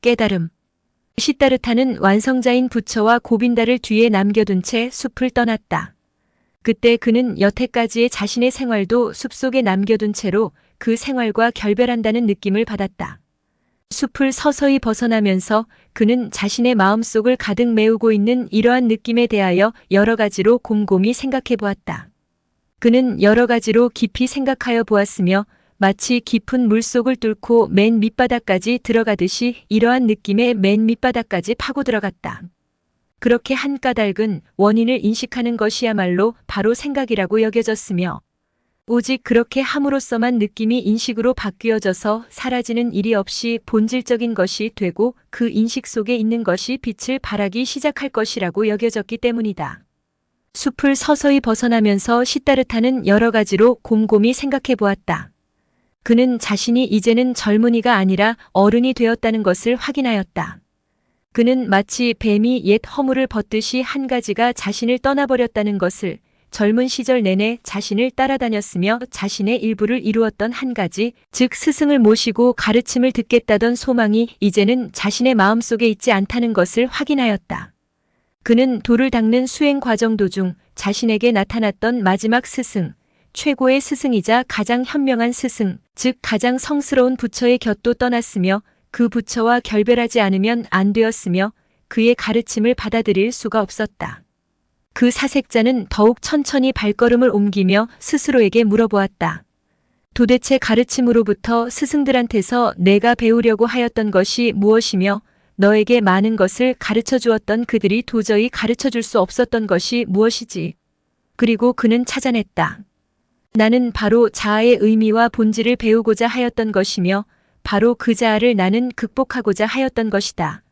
깨달음. 시다르타는 완성자인 부처와 고빈다를 뒤에 남겨둔 채 숲을 떠났다. 그때 그는 여태까지의 자신의 생활도 숲속에 남겨둔 채로 그 생활과 결별한다는 느낌을 받았다. 숲을 서서히 벗어나면서 그는 자신의 마음속을 가득 메우고 있는 이러한 느낌에 대하여 여러 가지로 곰곰이 생각해 보았다. 그는 여러 가지로 깊이 생각하여 보았으며 마치 깊은 물속을 뚫고 맨 밑바닥까지 들어가듯이 이러한 느낌의 맨 밑바닥까지 파고 들어갔다. 그렇게 한 까닭은 원인을 인식하는 것이야말로 바로 생각이라고 여겨졌으며 오직 그렇게 함으로써만 느낌이 인식으로 바뀌어져서 사라지는 일이 없이 본질적인 것이 되고 그 인식 속에 있는 것이 빛을 발하기 시작할 것이라고 여겨졌기 때문이다. 숲을 서서히 벗어나면서 시다르타는 여러 가지로 곰곰이 생각해 보았다. 그는 자신이 이제는 젊은이가 아니라 어른이 되었다는 것을 확인하였다. 그는 마치 뱀이 옛 허물을 벗듯이 한 가지가 자신을 떠나버렸다는 것을 젊은 시절 내내 자신을 따라다녔으며 자신의 일부를 이루었던 한 가지, 즉 스승을 모시고 가르침을 듣겠다던 소망이 이제는 자신의 마음속에 있지 않다는 것을 확인하였다. 그는 돌을 닦는 수행 과정 도중 자신에게 나타났던 마지막 스승, 최고의 스승이자 가장 현명한 스승, 즉 가장 성스러운 부처의 곁도 떠났으며 그 부처와 결별하지 않으면 안 되었으며 그의 가르침을 받아들일 수가 없었다. 그 사색자는 더욱 천천히 발걸음을 옮기며 스스로에게 물어보았다. 도대체 가르침으로부터 스승들한테서 내가 배우려고 하였던 것이 무엇이며 너에게 많은 것을 가르쳐 주었던 그들이 도저히 가르쳐 줄 수 없었던 것이 무엇이지? 그리고 그는 찾아냈다. 나는 바로 자아의 의미와 본질을 배우고자 하였던 것이며 바로 그 자아를 나는 극복하고자 하였던 것이다.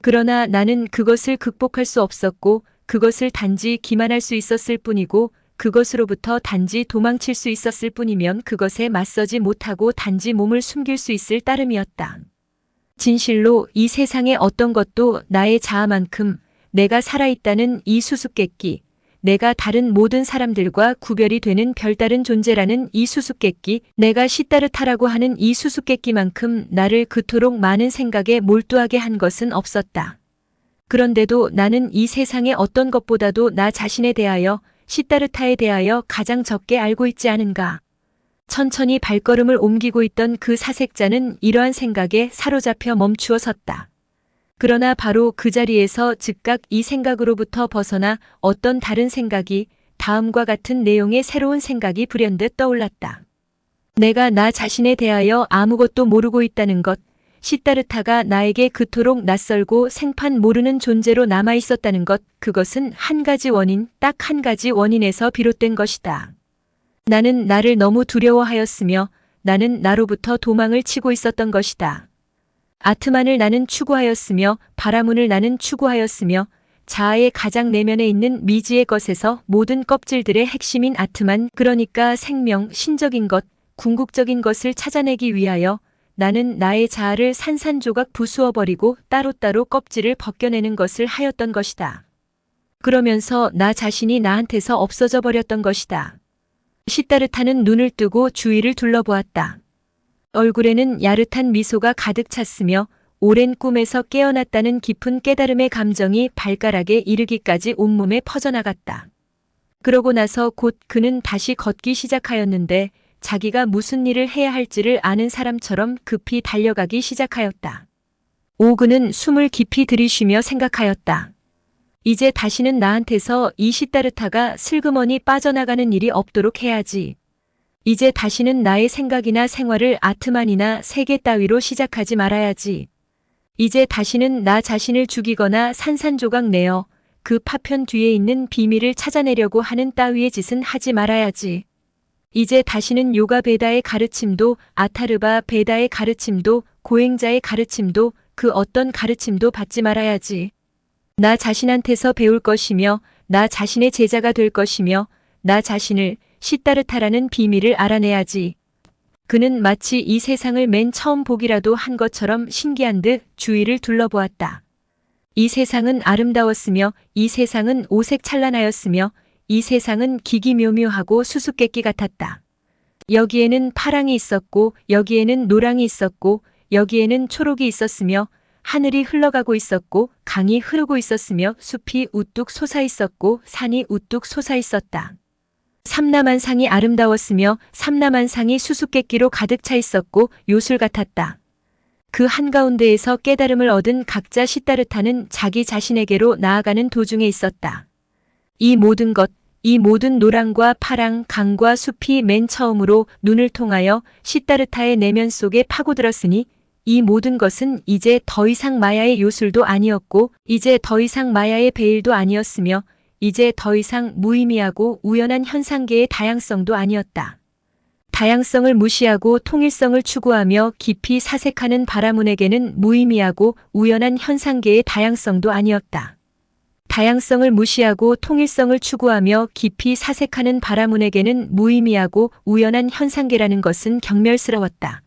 그러나 나는 그것을 극복할 수 없었고 그것을 단지 기만할 수 있었을 뿐이고 그것으로부터 단지 도망칠 수 있었을 뿐이면 그것에 맞서지 못하고 단지 몸을 숨길 수 있을 따름이었다. 진실로 이 세상의 어떤 것도 나의 자아만큼 내가 살아있다는 이 수수께끼, 내가 다른 모든 사람들과 구별이 되는 별다른 존재라는 이 수수께끼, 내가 시다르타라고 하는 이 수수께끼만큼 나를 그토록 많은 생각에 몰두하게 한 것은 없었다. 그런데도 나는 이 세상의 어떤 것보다도 나 자신에 대하여, 시다르타에 대하여 가장 적게 알고 있지 않은가. 천천히 발걸음을 옮기고 있던 그 사색자는 이러한 생각에 사로잡혀 멈추어 섰다. 그러나 바로 그 자리에서 즉각 이 생각으로부터 벗어나 어떤 다른 생각이 다음과 같은 내용의 새로운 생각이 불현듯 떠올랐다. 내가 나 자신에 대하여 아무것도 모르고 있다는 것, 시다르타가 나에게 그토록 낯설고 생판 모르는 존재로 남아있었다는 것, 그것은 한 가지 원인, 딱 한 가지 원인에서 비롯된 것이다. 나는 나를 너무 두려워하였으며 나는 나로부터 도망을 치고 있었던 것이다. 아트만을 나는 추구하였으며 바라문을 나는 추구하였으며 자아의 가장 내면에 있는 미지의 것에서 모든 껍질들의 핵심인 아트만, 그러니까 생명, 신적인 것, 궁극적인 것을 찾아내기 위하여 나는 나의 자아를 산산조각 부수어버리고 따로따로 껍질을 벗겨내는 것을 하였던 것이다. 그러면서 나 자신이 나한테서 없어져 버렸던 것이다. 시다르타는 눈을 뜨고 주위를 둘러보았다. 얼굴에는 야릇한 미소가 가득 찼으며 오랜 꿈에서 깨어났다는 깊은 깨달음의 감정이 발가락에 이르기까지 온몸에 퍼져나갔다. 그러고 나서 곧 그는 다시 걷기 시작하였는데 자기가 무슨 일을 해야 할지를 아는 사람처럼 급히 달려가기 시작하였다. 그는 숨을 깊이 들이쉬며 생각하였다. 이제 다시는 나한테서 이 시다르타가 슬그머니 빠져나가는 일이 없도록 해야지. 이제 다시는 나의 생각이나 생활을 아트만이나 세계 따위로 시작하지 말아야지. 이제 다시는 나 자신을 죽이거나 산산조각 내어 그 파편 뒤에 있는 비밀을 찾아내려고 하는 따위의 짓은 하지 말아야지. 이제 다시는 요가 베다의 가르침도, 아타르바 베다의 가르침도, 고행자의 가르침도, 그 어떤 가르침도 받지 말아야지. 나 자신한테서 배울 것이며 나 자신의 제자가 될 것이며 나 자신을 시다르타라는 비밀을 알아내야지. 그는 마치 이 세상을 맨 처음 보기라도 한 것처럼 신기한 듯 주위를 둘러보았다. 이 세상은 아름다웠으며 이 세상은 오색찬란하였으며 이 세상은 기기묘묘하고 수수께끼 같았다. 여기에는 파랑이 있었고 여기에는 노랑이 있었고 여기에는 초록이 있었으며 하늘이 흘러가고 있었고 강이 흐르고 있었으며 숲이 우뚝 솟아 있었고 산이 우뚝 솟아 있었다. 삼라만상이 아름다웠으며 삼라만상이 수수께끼로 가득 차 있었고 요술 같았다. 그 한가운데에서 깨달음을 얻은 각자 시다르타는 자기 자신에게로 나아가는 도중에 있었다. 이 모든 것, 이 모든 노랑과 파랑, 강과 숲이 맨 처음으로 눈을 통하여 시다르타의 내면 속에 파고들었으니 이 모든 것은 이제 더 이상 마야의 요술도 아니었고 이제 더 이상 마야의 베일도 아니었으며 이제 더 이상 무의미하고 우연한 현상계의 다양성도 아니었다. 다양성을 무시하고 통일성을 추구하며 깊이 사색하는 바라문에게는 무의미하고 우연한 현상계의 다양성도 아니었다. 다양성을 무시하고 통일성을 추구하며 깊이 사색하는 바라문에게는 무의미하고 우연한 현상계라는 것은 경멸스러웠다.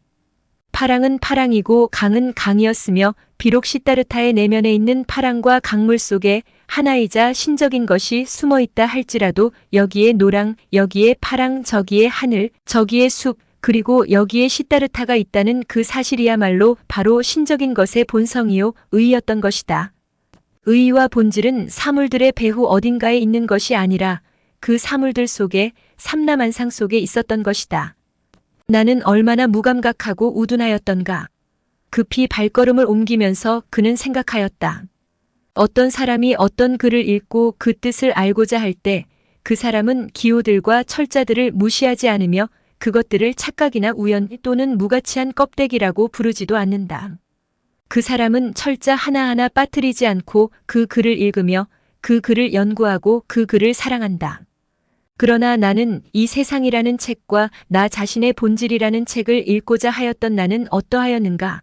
파랑은 파랑이고 강은 강이었으며 비록 시다르타의 내면에 있는 파랑과 강물 속에 하나이자 신적인 것이 숨어 있다 할지라도 여기에 노랑, 여기에 파랑, 저기에 하늘, 저기에 숲, 그리고 여기에 시다르타가 있다는 그 사실이야말로 바로 신적인 것의 본성이요 의였던 것이다. 의와 본질은 사물들의 배후 어딘가에 있는 것이 아니라 그 사물들 속에 삼라만상 속에 있었던 것이다. 나는 얼마나 무감각하고 우둔하였던가. 급히 발걸음을 옮기면서 그는 생각하였다. 어떤 사람이 어떤 글을 읽고 그 뜻을 알고자 할 때 그 사람은 기호들과 철자들을 무시하지 않으며 그것들을 착각이나 우연 또는 무가치한 껍데기라고 부르지도 않는다. 그 사람은 철자 하나하나 빠뜨리지 않고 그 글을 읽으며 그 글을 연구하고 그 글을 사랑한다. 그러나 나는 이 세상이라는 책과 나 자신의 본질이라는 책을 읽고자 하였던 나는 어떠하였는가?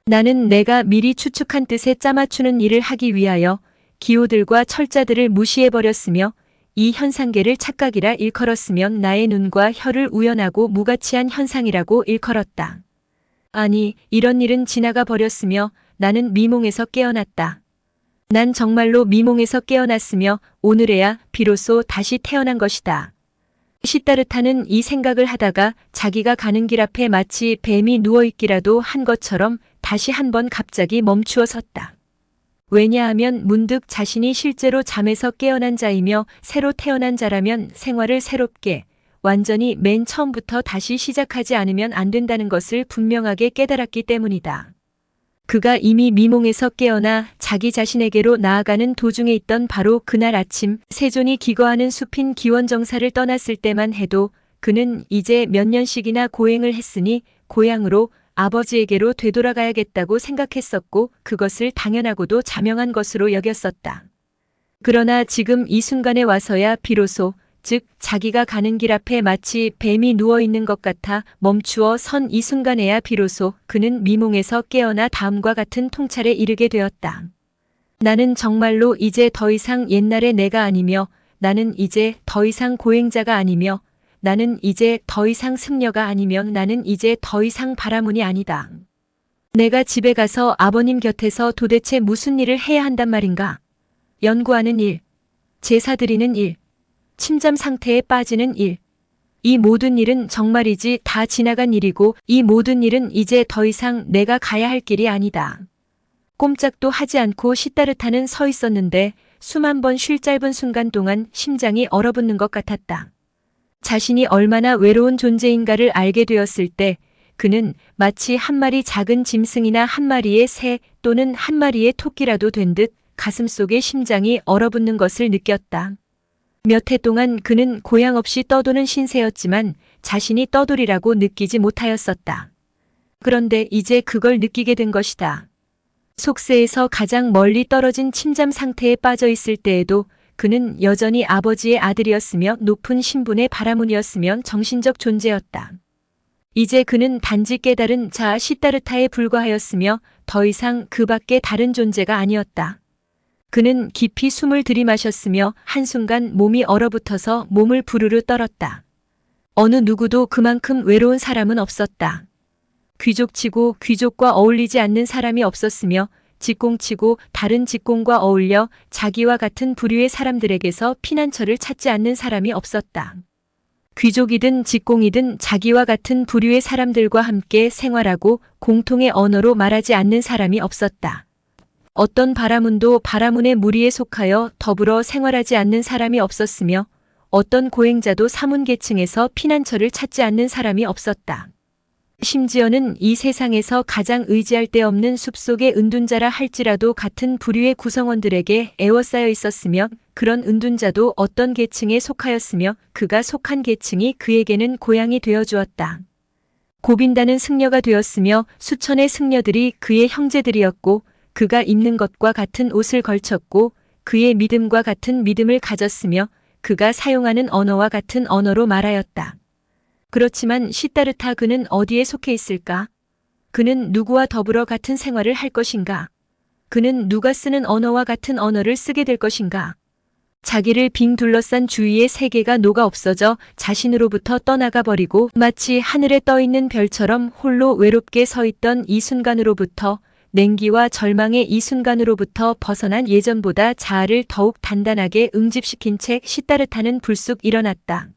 나는 내가 미리 추측한 뜻에 짜맞추는 일을 하기 위하여 기호들과 철자들을 무시해버렸으며 이 현상계를 착각이라 일컬었으면 나의 눈과 혀를 우연하고 무가치한 현상이라고 일컬었다. 아니, 이런 일은 지나가 버렸으며 나는 미몽에서 깨어났다. 난 정말로 미몽에서 깨어났으며 오늘에야 비로소 다시 태어난 것이다. 시다르타는 이 생각을 하다가 자기가 가는 길 앞에 마치 뱀이 누워있기라도 한 것처럼 다시 한번 갑자기 멈추어 섰다. 왜냐하면 문득 자신이 실제로 잠에서 깨어난 자이며 새로 태어난 자라면 생활을 새롭게 완전히 맨 처음부터 다시 시작하지 않으면 안 된다는 것을 분명하게 깨달았기 때문이다. 그가 이미 미몽에서 깨어나 자기 자신에게로 나아가는 도중에 있던 바로 그날 아침 세존이 기거하는 숲인 기원정사를 떠났을 때만 해도 그는 이제 몇 년씩이나 고행을 했으니 고향으로 아버지에게로 되돌아가야겠다고 생각했었고 그것을 당연하고도 자명한 것으로 여겼었다. 그러나 지금 이 순간에 와서야 비로소 즉 자기가 가는 길 앞에 마치 뱀이 누워있는 것 같아 멈추어 선 이 순간에야 비로소 그는 미몽에서 깨어나 다음과 같은 통찰에 이르게 되었다. 나는 정말로 이제 더 이상 옛날의 내가 아니며 나는 이제 더 이상 고행자가 아니며 나는 이제 더 이상 승려가 아니며 나는 이제 더 이상 바라문이 아니다. 내가 집에 가서 아버님 곁에서 도대체 무슨 일을 해야 한단 말인가? 연구하는 일, 제사 드리는 일, 침잠 상태에 빠지는 일. 이 모든 일은 정말이지 다 지나간 일이고 이 모든 일은 이제 더 이상 내가 가야 할 길이 아니다. 꼼짝도 하지 않고 시다르타는 서 있었는데 수만 번 쉴 짧은 순간 동안 심장이 얼어붙는 것 같았다. 자신이 얼마나 외로운 존재인가를 알게 되었을 때 그는 마치 한 마리 작은 짐승이나 한 마리의 새 또는 한 마리의 토끼라도 된 듯 가슴속에 심장이 얼어붙는 것을 느꼈다. 몇 해 동안 그는 고향 없이 떠도는 신세였지만 자신이 떠돌이라고 느끼지 못하였었다. 그런데 이제 그걸 느끼게 된 것이다. 속세에서 가장 멀리 떨어진 침잠 상태에 빠져 있을 때에도 그는 여전히 아버지의 아들이었으며 높은 신분의 바라문이었으면 정신적 존재였다. 이제 그는 단지 깨달은 자 시다르타에 불과하였으며 더 이상 그 밖에 다른 존재가 아니었다. 그는 깊이 숨을 들이마셨으며 한순간 몸이 얼어붙어서 몸을 부르르 떨었다. 어느 누구도 그만큼 외로운 사람은 없었다. 귀족치고 귀족과 어울리지 않는 사람이 없었으며 직공치고 다른 직공과 어울려 자기와 같은 부류의 사람들에게서 피난처를 찾지 않는 사람이 없었다. 귀족이든 직공이든 자기와 같은 부류의 사람들과 함께 생활하고 공통의 언어로 말하지 않는 사람이 없었다. 어떤 바라문도 바라문의 무리에 속하여 더불어 생활하지 않는 사람이 없었으며 어떤 고행자도 사문계층에서 피난처를 찾지 않는 사람이 없었다. 심지어는 이 세상에서 가장 의지할 데 없는 숲속의 은둔자라 할지라도 같은 부류의 구성원들에게 애워싸여 있었으며 그런 은둔자도 어떤 계층에 속하였으며 그가 속한 계층이 그에게는 고향이 되어 주었다. 고빈다는 승려가 되었으며 수천의 승려들이 그의 형제들이었고 그가 입는 것과 같은 옷을 걸쳤고 그의 믿음과 같은 믿음을 가졌으며 그가 사용하는 언어와 같은 언어로 말하였다. 그렇지만 시다르타 그는 어디에 속해 있을까? 그는 누구와 더불어 같은 생활을 할 것인가? 그는 누가 쓰는 언어와 같은 언어를 쓰게 될 것인가? 자기를 빙 둘러싼 주위의 세계가 녹아 없어져 자신으로부터 떠나가 버리고 마치 하늘에 떠 있는 별처럼 홀로 외롭게 서 있던 이 순간으로부터 냉기와 절망의 이 순간으로부터 벗어난 예전보다 자아를 더욱 단단하게 응집시킨 채 시다르타는 불쑥 일어났다.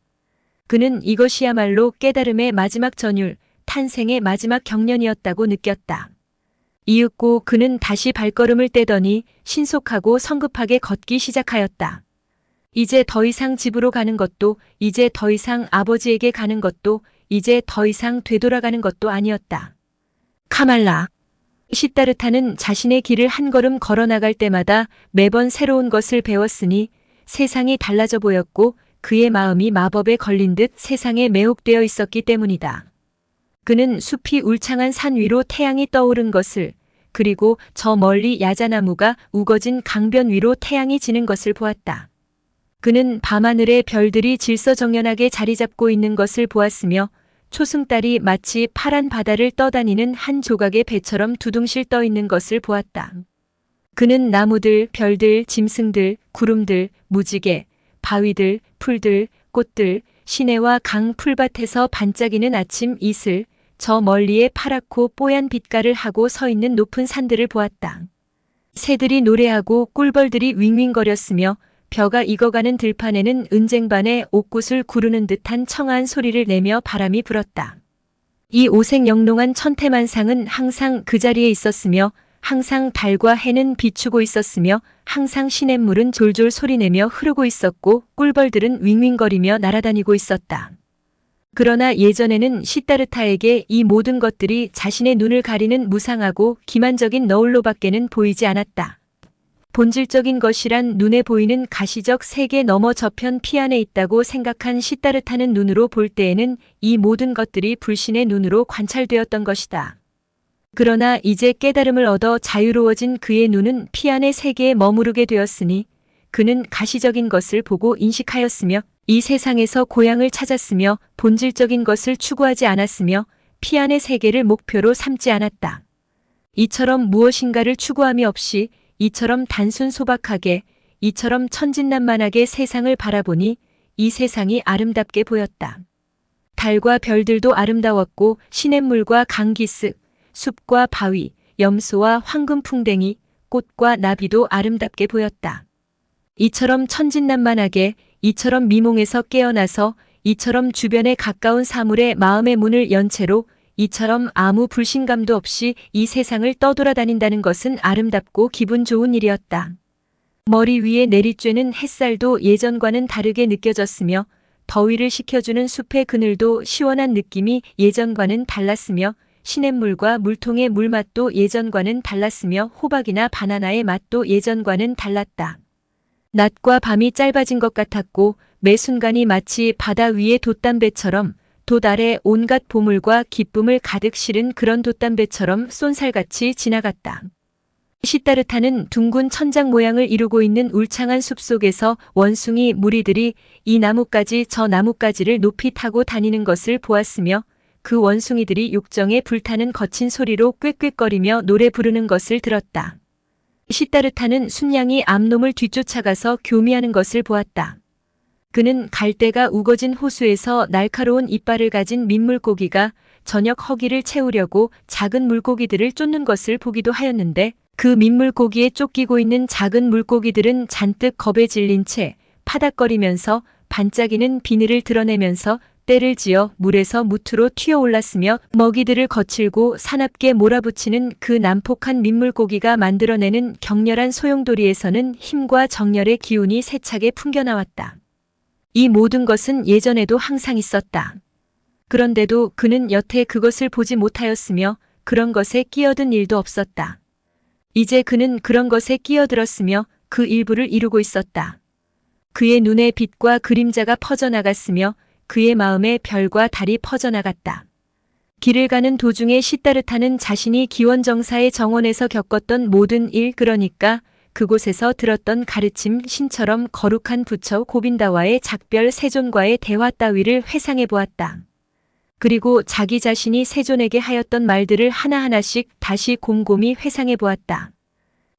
그는 이것이야말로 깨달음의 마지막 전율, 탄생의 마지막 경련이었다고 느꼈다. 이윽고 그는 다시 발걸음을 떼더니 신속하고 성급하게 걷기 시작하였다. 이제 더 이상 집으로 가는 것도, 이제 더 이상 아버지에게 가는 것도, 이제 더 이상 되돌아가는 것도 아니었다. 카말라. 시다르타는 자신의 길을 한 걸음 걸어 나갈 때마다 매번 새로운 것을 배웠으니 세상이 달라져 보였고 그의 마음이 마법에 걸린 듯 세상에 매혹되어 있었기 때문이다. 그는 숲이 울창한 산 위로 태양이 떠오른 것을, 그리고 저 멀리 야자나무가 우거진 강변 위로 태양이 지는 것을 보았다. 그는 밤하늘에 별들이 질서정연하게 자리 잡고 있는 것을 보았으며 초승달이 마치 파란 바다를 떠다니는 한 조각의 배처럼 두둥실 떠 있는 것을 보았다. 그는 나무들, 별들, 짐승들, 구름들, 무지개, 바위들, 풀들, 꽃들, 시내와 강 풀밭에서 반짝이는 아침 이슬, 저 멀리에 파랗고 뽀얀 빛깔을 하고 서 있는 높은 산들을 보았다. 새들이 노래하고 꿀벌들이 윙윙거렸으며 벼가 익어가는 들판에는 은쟁반에 옥굿을 구르는 듯한 청아한 소리를 내며 바람이 불었다. 이 오색영롱한 천태만상은 항상 그 자리에 있었으며 항상 달과 해는 비추고 있었으며 항상 시냇물은 졸졸 소리내며 흐르고 있었고 꿀벌들은 윙윙거리며 날아다니고 있었다. 그러나 예전에는 시다르타에게 이 모든 것들이 자신의 눈을 가리는 무상하고 기만적인 너울로밖에는 보이지 않았다. 본질적인 것이란 눈에 보이는 가시적 세계 너머 저편 피안에 있다고 생각한 시다르타는 눈으로 볼 때에는 이 모든 것들이 불신의 눈으로 관찰되었던 것이다. 그러나 이제 깨달음을 얻어 자유로워진 그의 눈은 피안의 세계에 머무르게 되었으니 그는 가시적인 것을 보고 인식하였으며 이 세상에서 고향을 찾았으며 본질적인 것을 추구하지 않았으며 피안의 세계를 목표로 삼지 않았다. 이처럼 무엇인가를 추구함이 없이 이처럼 단순 소박하게, 이처럼 천진난만하게 세상을 바라보니 이 세상이 아름답게 보였다. 달과 별들도 아름다웠고 시냇물과 강기슭, 숲과 바위, 염소와 황금풍뎅이, 꽃과 나비도 아름답게 보였다. 이처럼 천진난만하게, 이처럼 미몽에서 깨어나서 이처럼 주변에 가까운 사물에 마음의 문을 연 채로 이처럼 아무 불신감도 없이 이 세상을 떠돌아다닌다는 것은 아름답고 기분 좋은 일이었다. 머리 위에 내리쬐는 햇살도 예전과는 다르게 느껴졌으며 더위를 식혀주는 숲의 그늘도 시원한 느낌이 예전과는 달랐으며 시냇물과 물통의 물맛도 예전과는 달랐으며 호박이나 바나나의 맛도 예전과는 달랐다. 낮과 밤이 짧아진 것 같았고 매 순간이 마치 바다 위의 돛담배처럼 돛 아래 온갖 보물과 기쁨을 가득 실은 그런 돛담배처럼 쏜살같이 지나갔다. 시다르타는 둥근 천장 모양을 이루고 있는 울창한 숲속에서 원숭이 무리들이 이 나뭇가지 저 나뭇가지를 높이 타고 다니는 것을 보았으며 그 원숭이들이 욕정에 불타는 거친 소리로 꾀꾀거리며 노래 부르는 것을 들었다. 시다르타는 순양이 암놈을 뒤쫓아가서 교미하는 것을 보았다. 그는 갈대가 우거진 호수에서 날카로운 이빨을 가진 민물고기가 저녁 허기를 채우려고 작은 물고기들을 쫓는 것을 보기도 하였는데 그 민물고기에 쫓기고 있는 작은 물고기들은 잔뜩 겁에 질린 채 파닥거리면서 반짝이는 비늘을 드러내면서 떼를 지어 물에서 무트로 튀어올랐으며 먹이들을 거칠고 사납게 몰아붙이는 그 난폭한 민물고기가 만들어내는 격렬한 소용돌이에서는 힘과 정열의 기운이 세차게 풍겨나왔다. 이 모든 것은 예전에도 항상 있었다. 그런데도 그는 여태 그것을 보지 못하였으며 그런 것에 끼어든 일도 없었다. 이제 그는 그런 것에 끼어들었으며 그 일부를 이루고 있었다. 그의 눈에 빛과 그림자가 퍼져나갔으며 그의 마음에 별과 달이 퍼져나갔다. 길을 가는 도중에 시따르타는 자신이 기원정사의 정원에서 겪었던 모든 일, 그러니까 그곳에서 들었던 가르침, 신처럼 거룩한 부처 고빈다와의 작별 세존과의 대화 따위를 회상해 보았다. 그리고 자기 자신이 세존에게 하였던 말들을 하나하나씩 다시 곰곰이 회상해 보았다.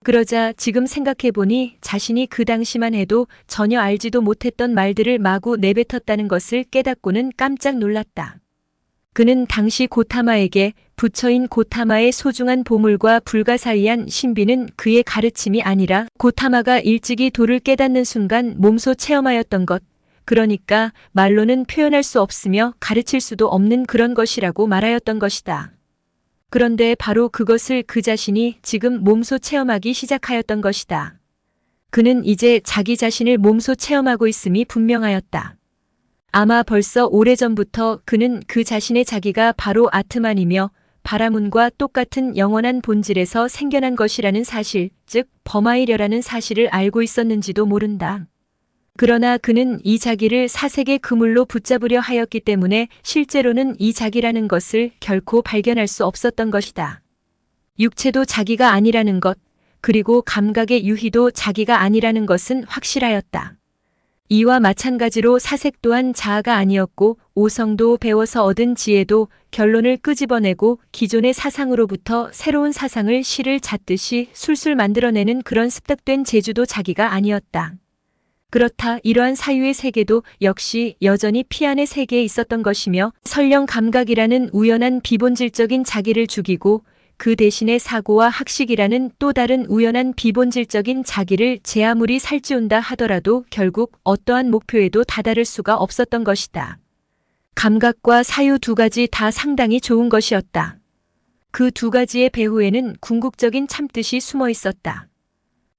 그러자 지금 생각해보니 자신이 그 당시만 해도 전혀 알지도 못했던 말들을 마구 내뱉었다는 것을 깨닫고는 깜짝 놀랐다. 그는 당시 고타마에게 부처인 고타마의 소중한 보물과 불가사의한 신비는 그의 가르침이 아니라 고타마가 일찍이 도를 깨닫는 순간 몸소 체험하였던 것, 그러니까 말로는 표현할 수 없으며 가르칠 수도 없는 그런 것이라고 말하였던 것이다. 그런데 바로 그것을 그 자신이 지금 몸소 체험하기 시작하였던 것이다. 그는 이제 자기 자신을 몸소 체험하고 있음이 분명하였다. 아마 벌써 오래전부터 그는 그 자신의 자기가 바로 아트만이며 바라문과 똑같은 영원한 본질에서 생겨난 것이라는 사실, 즉 범아이려라는 사실을 알고 있었는지도 모른다. 그러나 그는 이 자기를 사색의 그물로 붙잡으려 하였기 때문에 실제로는 이 자기라는 것을 결코 발견할 수 없었던 것이다. 육체도 자기가 아니라는 것, 그리고 감각의 유희도 자기가 아니라는 것은 확실하였다. 이와 마찬가지로 사색 또한 자아가 아니었고 오성도 배워서 얻은 지혜도 결론을 끄집어내고 기존의 사상으로부터 새로운 사상을 실을 잣듯이 술술 만들어내는 그런 습득된 재주도 자기가 아니었다. 그렇다 이러한 사유의 세계도 역시 여전히 피안의 세계에 있었던 것이며 설령 감각이라는 우연한 비본질적인 자기를 죽이고 그 대신에 사고와 학식이라는 또 다른 우연한 비본질적인 자기를 제 아무리 살찌운다 하더라도 결국 어떠한 목표에도 다다를 수가 없었던 것이다. 감각과 사유 두 가지 다 상당히 좋은 것이었다. 그 두 가지의 배후에는 궁극적인 참뜻이 숨어 있었다.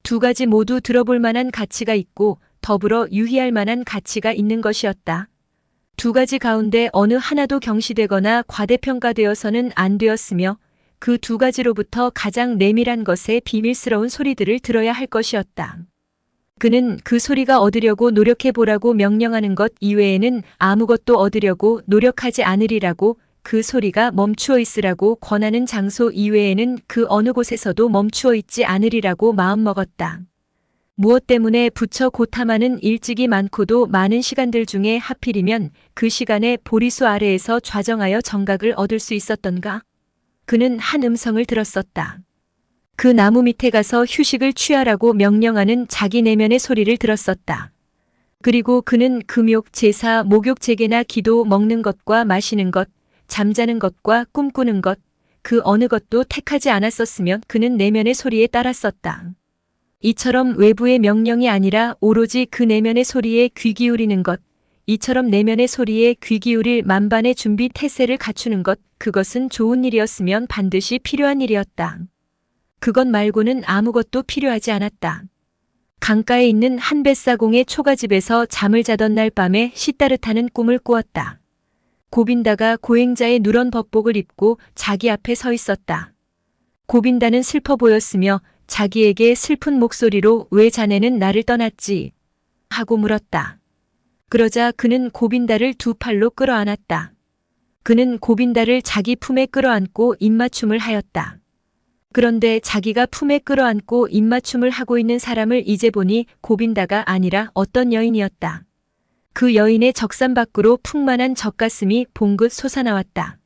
두 가지 모두 들어볼 만한 가치가 있고 더불어 유희할 만한 가치가 있는 것이었다. 두 가지 가운데 어느 하나도 경시되거나 과대평가되어서는 안 되었으며 그 두 가지로부터 가장 내밀한 것의 비밀스러운 소리들을 들어야 할 것이었다. 그는 그 소리가 얻으려고 노력해보라고 명령하는 것 이외에는 아무것도 얻으려고 노력하지 않으리라고, 그 소리가 멈추어 있으라고 권하는 장소 이외에는 그 어느 곳에서도 멈추어 있지 않으리라고 마음먹었다. 무엇 때문에 부처 고타마는 일찍이 많고도 많은 시간들 중에 하필이면 그 시간에 보리수 아래에서 좌정하여 정각을 얻을 수 있었던가? 그는 한 음성을 들었었다. 그 나무 밑에 가서 휴식을 취하라고 명령하는 자기 내면의 소리를 들었었다. 그리고 그는 금욕, 제사, 목욕, 제계나 기도, 먹는 것과 마시는 것, 잠자는 것과 꿈꾸는 것, 그 어느 것도 택하지 않았었으면 그는 내면의 소리에 따랐었다. 이처럼 외부의 명령이 아니라 오로지 그 내면의 소리에 귀 기울이는 것, 이처럼 내면의 소리에 귀 기울일 만반의 준비 태세를 갖추는 것, 그것은 좋은 일이었으면 반드시 필요한 일이었다. 그것 말고는 아무것도 필요하지 않았다. 강가에 있는 한 뱃사공의 초가집에서 잠을 자던 날 밤에 시따르타는 꿈을 꾸었다. 고빈다가 고행자의 누런 법복을 입고 자기 앞에 서 있었다. 고빈다는 슬퍼 보였으며 자기에게 슬픈 목소리로 왜 자네는 나를 떠났지? 하고 물었다. 그러자 그는 고빈다를 두 팔로 끌어안았다. 그는 고빈다를 자기 품에 끌어안고 입맞춤을 하였다. 그런데 자기가 품에 끌어안고 입맞춤을 하고 있는 사람을 이제 보니 고빈다가 아니라 어떤 여인이었다. 그 여인의 적산 밖으로 풍만한 젖가슴이 봉긋 솟아나왔다.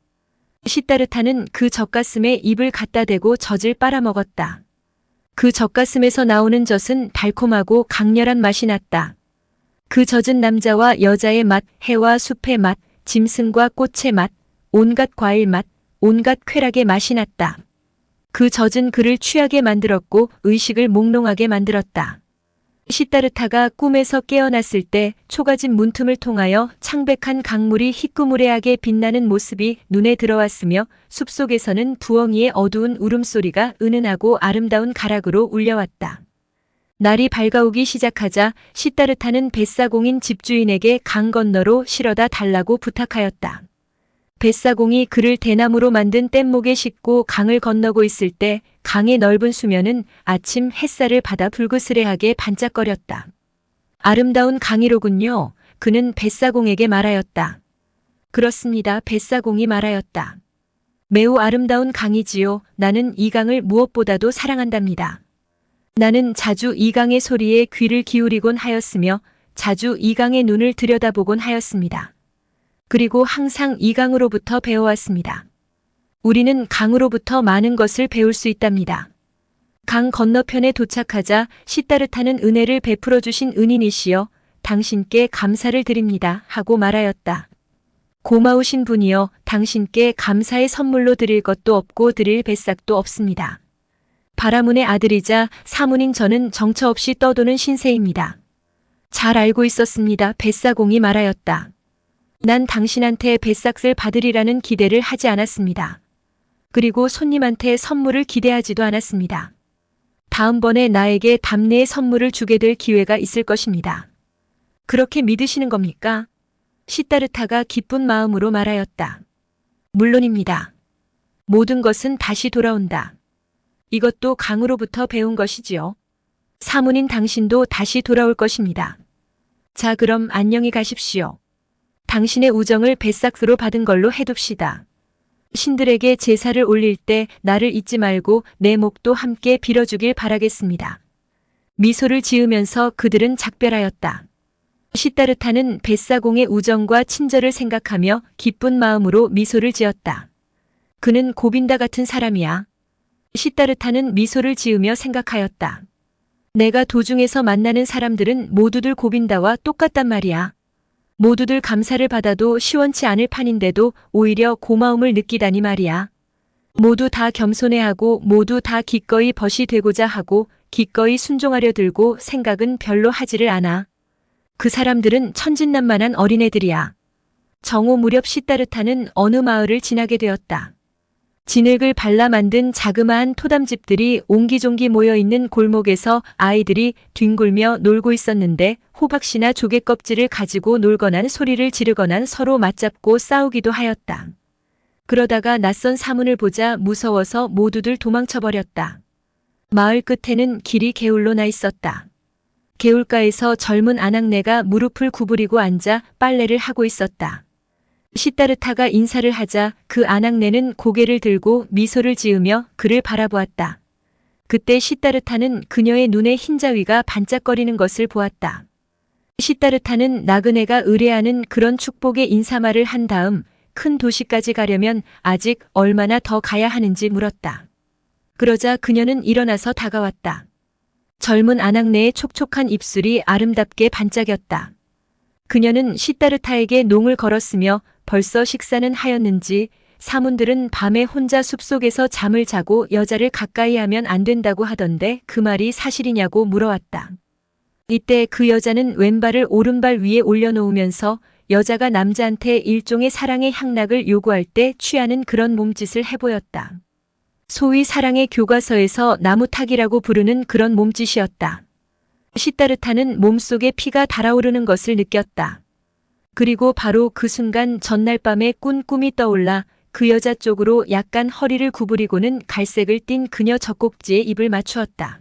시따르타는 그 젖가슴에 입을 갖다 대고 젖을 빨아먹었다. 그 젖가슴에서 나오는 젖은 달콤하고 강렬한 맛이 났다. 그 젖은 남자와 여자의 맛, 해와 숲의 맛, 짐승과 꽃의 맛, 온갖 과일 맛, 온갖 쾌락의 맛이 났다. 그 젖은 그를 취하게 만들었고 의식을 몽롱하게 만들었다. 시다르타가 꿈에서 깨어났을 때 초가집 문틈을 통하여 창백한 강물이 희끄무레하게 빛나는 모습이 눈에 들어왔으며 숲속에서는 부엉이의 어두운 울음소리가 은은하고 아름다운 가락으로 울려왔다. 날이 밝아오기 시작하자 시다르타는 뱃사공인 집주인에게 강 건너로 실어다 달라고 부탁하였다. 뱃사공이 그를 대나무로 만든 뗏목에 싣고 강을 건너고 있을 때 강의 넓은 수면은 아침 햇살을 받아 불그스레하게 반짝거렸다. 아름다운 강이로군요. 그는 뱃사공에게 말하였다. 그렇습니다. 뱃사공이 말하였다. 매우 아름다운 강이지요. 나는 이 강을 무엇보다도 사랑한답니다. 나는 자주 이 강의 소리에 귀를 기울이곤 하였으며 자주 이 강의 눈을 들여다보곤 하였습니다. 그리고 항상 이 강으로부터 배워왔습니다. 우리는 강으로부터 많은 것을 배울 수 있답니다. 강 건너편에 도착하자 시다르타는 은혜를 베풀어 주신 은인이시여 당신께 감사를 드립니다 하고 말하였다. 고마우신 분이여 당신께 감사의 선물로 드릴 것도 없고 드릴 뱃삭도 없습니다. 바라문의 아들이자 사문인 저는 정처 없이 떠도는 신세입니다. 잘 알고 있었습니다. 뱃사공이 말하였다. 난 당신한테 뱃삭을 받으리라는 기대를 하지 않았습니다. 그리고 손님한테 선물을 기대하지도 않았습니다. 다음번에 나에게 답례의 선물을 주게 될 기회가 있을 것입니다. 그렇게 믿으시는 겁니까? 시다르타가 기쁜 마음으로 말하였다. 물론입니다. 모든 것은 다시 돌아온다. 이것도 강으로부터 배운 것이지요. 사문인 당신도 다시 돌아올 것입니다. 자, 그럼 안녕히 가십시오. 당신의 우정을 뱃삭으로 받은 걸로 해둡시다. 신들에게 제사를 올릴 때 나를 잊지 말고 내 목도 함께 빌어주길 바라겠습니다. 미소를 지으면서 그들은 작별하였다. 시다르타는 뱃사공의 우정과 친절을 생각하며 기쁜 마음으로 미소를 지었다. 그는 고빈다 같은 사람이야. 시다르타는 미소를 지으며 생각하였다. 내가 도중에서 만나는 사람들은 모두들 고빈다와 똑같단 말이야. 모두들 감사를 받아도 시원치 않을 판인데도 오히려 고마움을 느끼다니 말이야. 모두 다 겸손해하고 모두 다 기꺼이 벗이 되고자 하고 기꺼이 순종하려 들고 생각은 별로 하지를 않아. 그 사람들은 천진난만한 어린애들이야. 정오 무렵 시다르타는 어느 마을을 지나게 되었다. 진흙을 발라 만든 자그마한 토담집들이 옹기종기 모여있는 골목에서 아이들이 뒹굴며 놀고 있었는데 호박씨나 조개 껍질을 가지고 놀거나 소리를 지르거나 서로 맞잡고 싸우기도 하였다. 그러다가 낯선 사문을 보자 무서워서 모두들 도망쳐버렸다. 마을 끝에는 길이 개울로 나 있었다. 개울가에서 젊은 아낙네가 무릎을 구부리고 앉아 빨래를 하고 있었다. 시다르타가 인사를 하자 그 아낙네는 고개를 들고 미소를 지으며 그를 바라보았다. 그때 시다르타는 그녀의 눈에 흰자위가 반짝거리는 것을 보았다. 시다르타는 나그네가 의뢰하는 그런 축복의 인사말을 한 다음 큰 도시까지 가려면 아직 얼마나 더 가야 하는지 물었다. 그러자 그녀는 일어나서 다가왔다. 젊은 아낙네의 촉촉한 입술이 아름답게 반짝였다. 그녀는 시다르타에게 농을 걸었으며 벌써 식사는 하였는지 사문들은 밤에 혼자 숲속에서 잠을 자고 여자를 가까이 하면 안 된다고 하던데 그 말이 사실이냐고 물어왔다. 이때 그 여자는 왼발을 오른발 위에 올려놓으면서 여자가 남자한테 일종의 사랑의 향락을 요구할 때 취하는 그런 몸짓을 해보였다. 소위 사랑의 교과서에서 나무타기라고 부르는 그런 몸짓이었다. 시다르타는 몸속에 피가 달아오르는 것을 느꼈다. 그리고 바로 그 순간 전날 밤에 꾼 꿈이 떠올라 그 여자 쪽으로 약간 허리를 구부리고는 갈색을 띤 그녀 젖꼭지에 입을 맞추었다.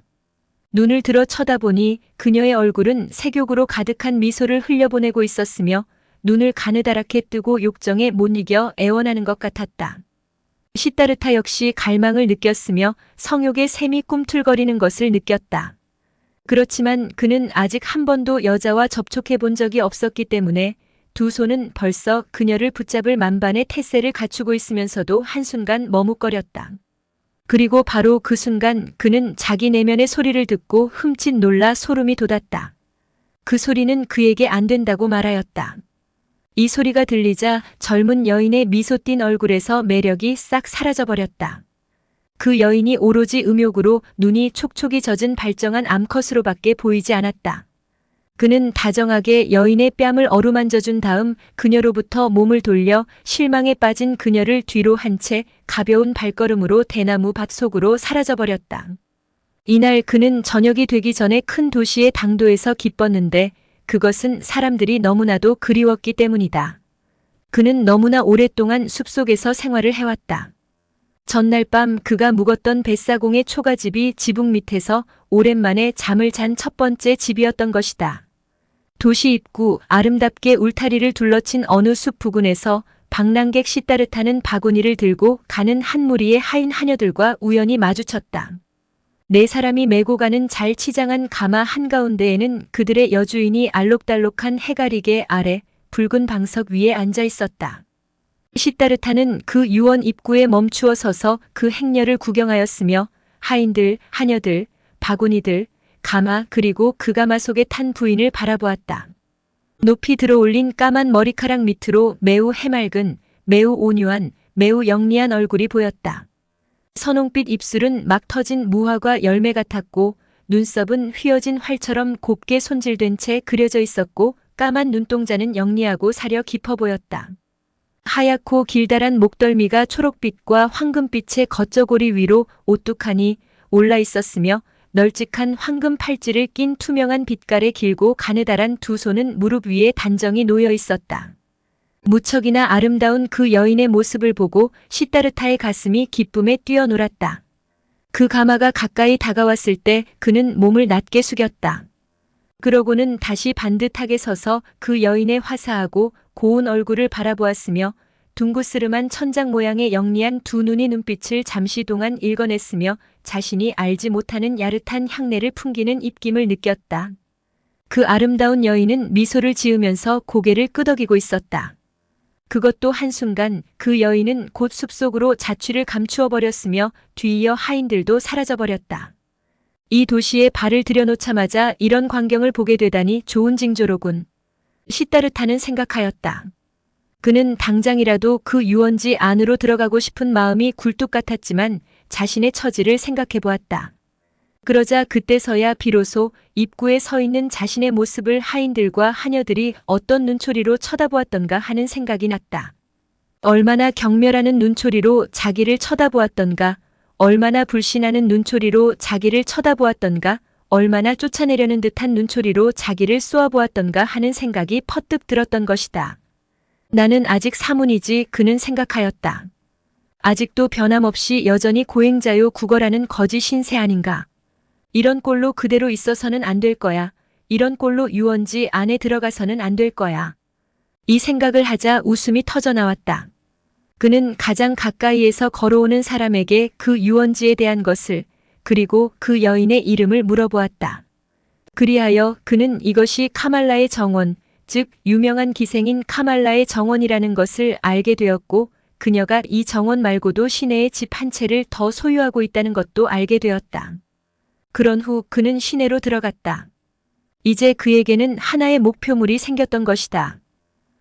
눈을 들어 쳐다보니 그녀의 얼굴은 색욕으로 가득한 미소를 흘려보내고 있었으며 눈을 가느다랗게 뜨고 욕정에 못 이겨 애원하는 것 같았다. 시다르타 역시 갈망을 느꼈으며 성욕의 샘이 꿈틀거리는 것을 느꼈다. 그렇지만 그는 아직 한 번도 여자와 접촉해 본 적이 없었기 때문에 두 손은 벌써 그녀를 붙잡을 만반의 태세를 갖추고 있으면서도 한순간 머뭇거렸다. 그리고 바로 그 순간 그는 자기 내면의 소리를 듣고 흠칫 놀라 소름이 돋았다. 그 소리는 그에게 안 된다고 말하였다. 이 소리가 들리자 젊은 여인의 미소 띤 얼굴에서 매력이 싹 사라져버렸다. 그 여인이 오로지 음욕으로 눈이 촉촉이 젖은 발정한 암컷으로밖에 보이지 않았다. 그는 다정하게 여인의 뺨을 어루만져준 다음 그녀로부터 몸을 돌려 실망에 빠진 그녀를 뒤로 한 채 가벼운 발걸음으로 대나무 밭 속으로 사라져버렸다. 이날 그는 저녁이 되기 전에 큰 도시의 당도에서 기뻤는데 그것은 사람들이 너무나도 그리웠기 때문이다. 그는 너무나 오랫동안 숲속에서 생활을 해왔다. 전날 밤 그가 묵었던 뱃사공의 초가집이 지붕 밑에서 오랜만에 잠을 잔 첫 번째 집이었던 것이다. 도시 입구 아름답게 울타리를 둘러친 어느 숲 부근에서 방랑객 시따르타는 바구니를 들고 가는 한 무리의 하인 하녀들과 우연히 마주쳤다. 네 사람이 메고 가는 잘 치장한 가마 한가운데에는 그들의 여주인이 알록달록한 해가리개 아래 붉은 방석 위에 앉아 있었다. 시따르타는 그 유원 입구에 멈추어 서서 그 행렬을 구경하였으며 하인들, 하녀들, 바구니들, 가마 그리고 그 가마 속에 탄 부인을 바라보았다. 높이 들어올린 까만 머리카락 밑으로 매우 해맑은, 매우 온유한, 매우 영리한 얼굴이 보였다. 선홍빛 입술은 막 터진 무화과 열매 같았고 눈썹은 휘어진 활처럼 곱게 손질된 채 그려져 있었고 까만 눈동자는 영리하고 사려 깊어 보였다. 하얗고 길다란 목덜미가 초록빛과 황금빛의 겉저고리 위로 오뚝하니 올라 있었으며 널찍한 황금 팔찌를 낀 투명한 빛깔의 길고 가느다란 두 손은 무릎 위에 단정히 놓여 있었다. 무척이나 아름다운 그 여인의 모습을 보고 시따르타의 가슴이 기쁨에 뛰어놀았다. 그 가마가 가까이 다가왔을 때 그는 몸을 낮게 숙였다. 그러고는 다시 반듯하게 서서 그 여인의 화사하고 고운 얼굴을 바라보았으며 둥그스름한 천장 모양의 영리한 두 눈이 눈빛을 잠시 동안 읽어냈으며 자신이 알지 못하는 야릇한 향내를 풍기는 입김을 느꼈다. 그 아름다운 여인은 미소를 지으면서 고개를 끄덕이고 있었다. 그것도 한순간 그 여인은 곧 숲속으로 자취를 감추어 버렸으며 뒤이어 하인들도 사라져 버렸다. 이 도시에 발을 들여놓자마자 이런 광경을 보게 되다니 좋은 징조로군. 시따르타는 생각하였다. 그는 당장이라도 그 유원지 안으로 들어가고 싶은 마음이 굴뚝 같았지만 자신의 처지를 생각해 보았다. 그러자 그때서야 비로소 입구에 서 있는 자신의 모습을 하인들과 하녀들이 어떤 눈초리로 쳐다보았던가 하는 생각이 났다. 얼마나 경멸하는 눈초리로 자기를 쳐다보았던가, 얼마나 불신하는 눈초리로 자기를 쳐다보았던가, 얼마나 쫓아내려는 듯한 눈초리로 자기를 쏘아보았던가 하는 생각이 퍼뜩 들었던 것이다. 나는 아직 사문이지 그는 생각하였다. 아직도 변함없이 여전히 고행자요 구걸하는 거짓 신세 아닌가. 이런 꼴로 그대로 있어서는 안 될 거야. 이런 꼴로 유원지 안에 들어가서는 안 될 거야. 이 생각을 하자 웃음이 터져 나왔다. 그는 가장 가까이에서 걸어오는 사람에게 그 유원지에 대한 것을 그리고 그 여인의 이름을 물어보았다. 그리하여 그는 이것이 카말라의 정원, 즉 유명한 기생인 카말라의 정원이라는 것을 알게 되었고 그녀가 이 정원 말고도 시내에 집 한 채를 더 소유하고 있다는 것도 알게 되었다. 그런 후 그는 시내로 들어갔다. 이제 그에게는 하나의 목표물이 생겼던 것이다.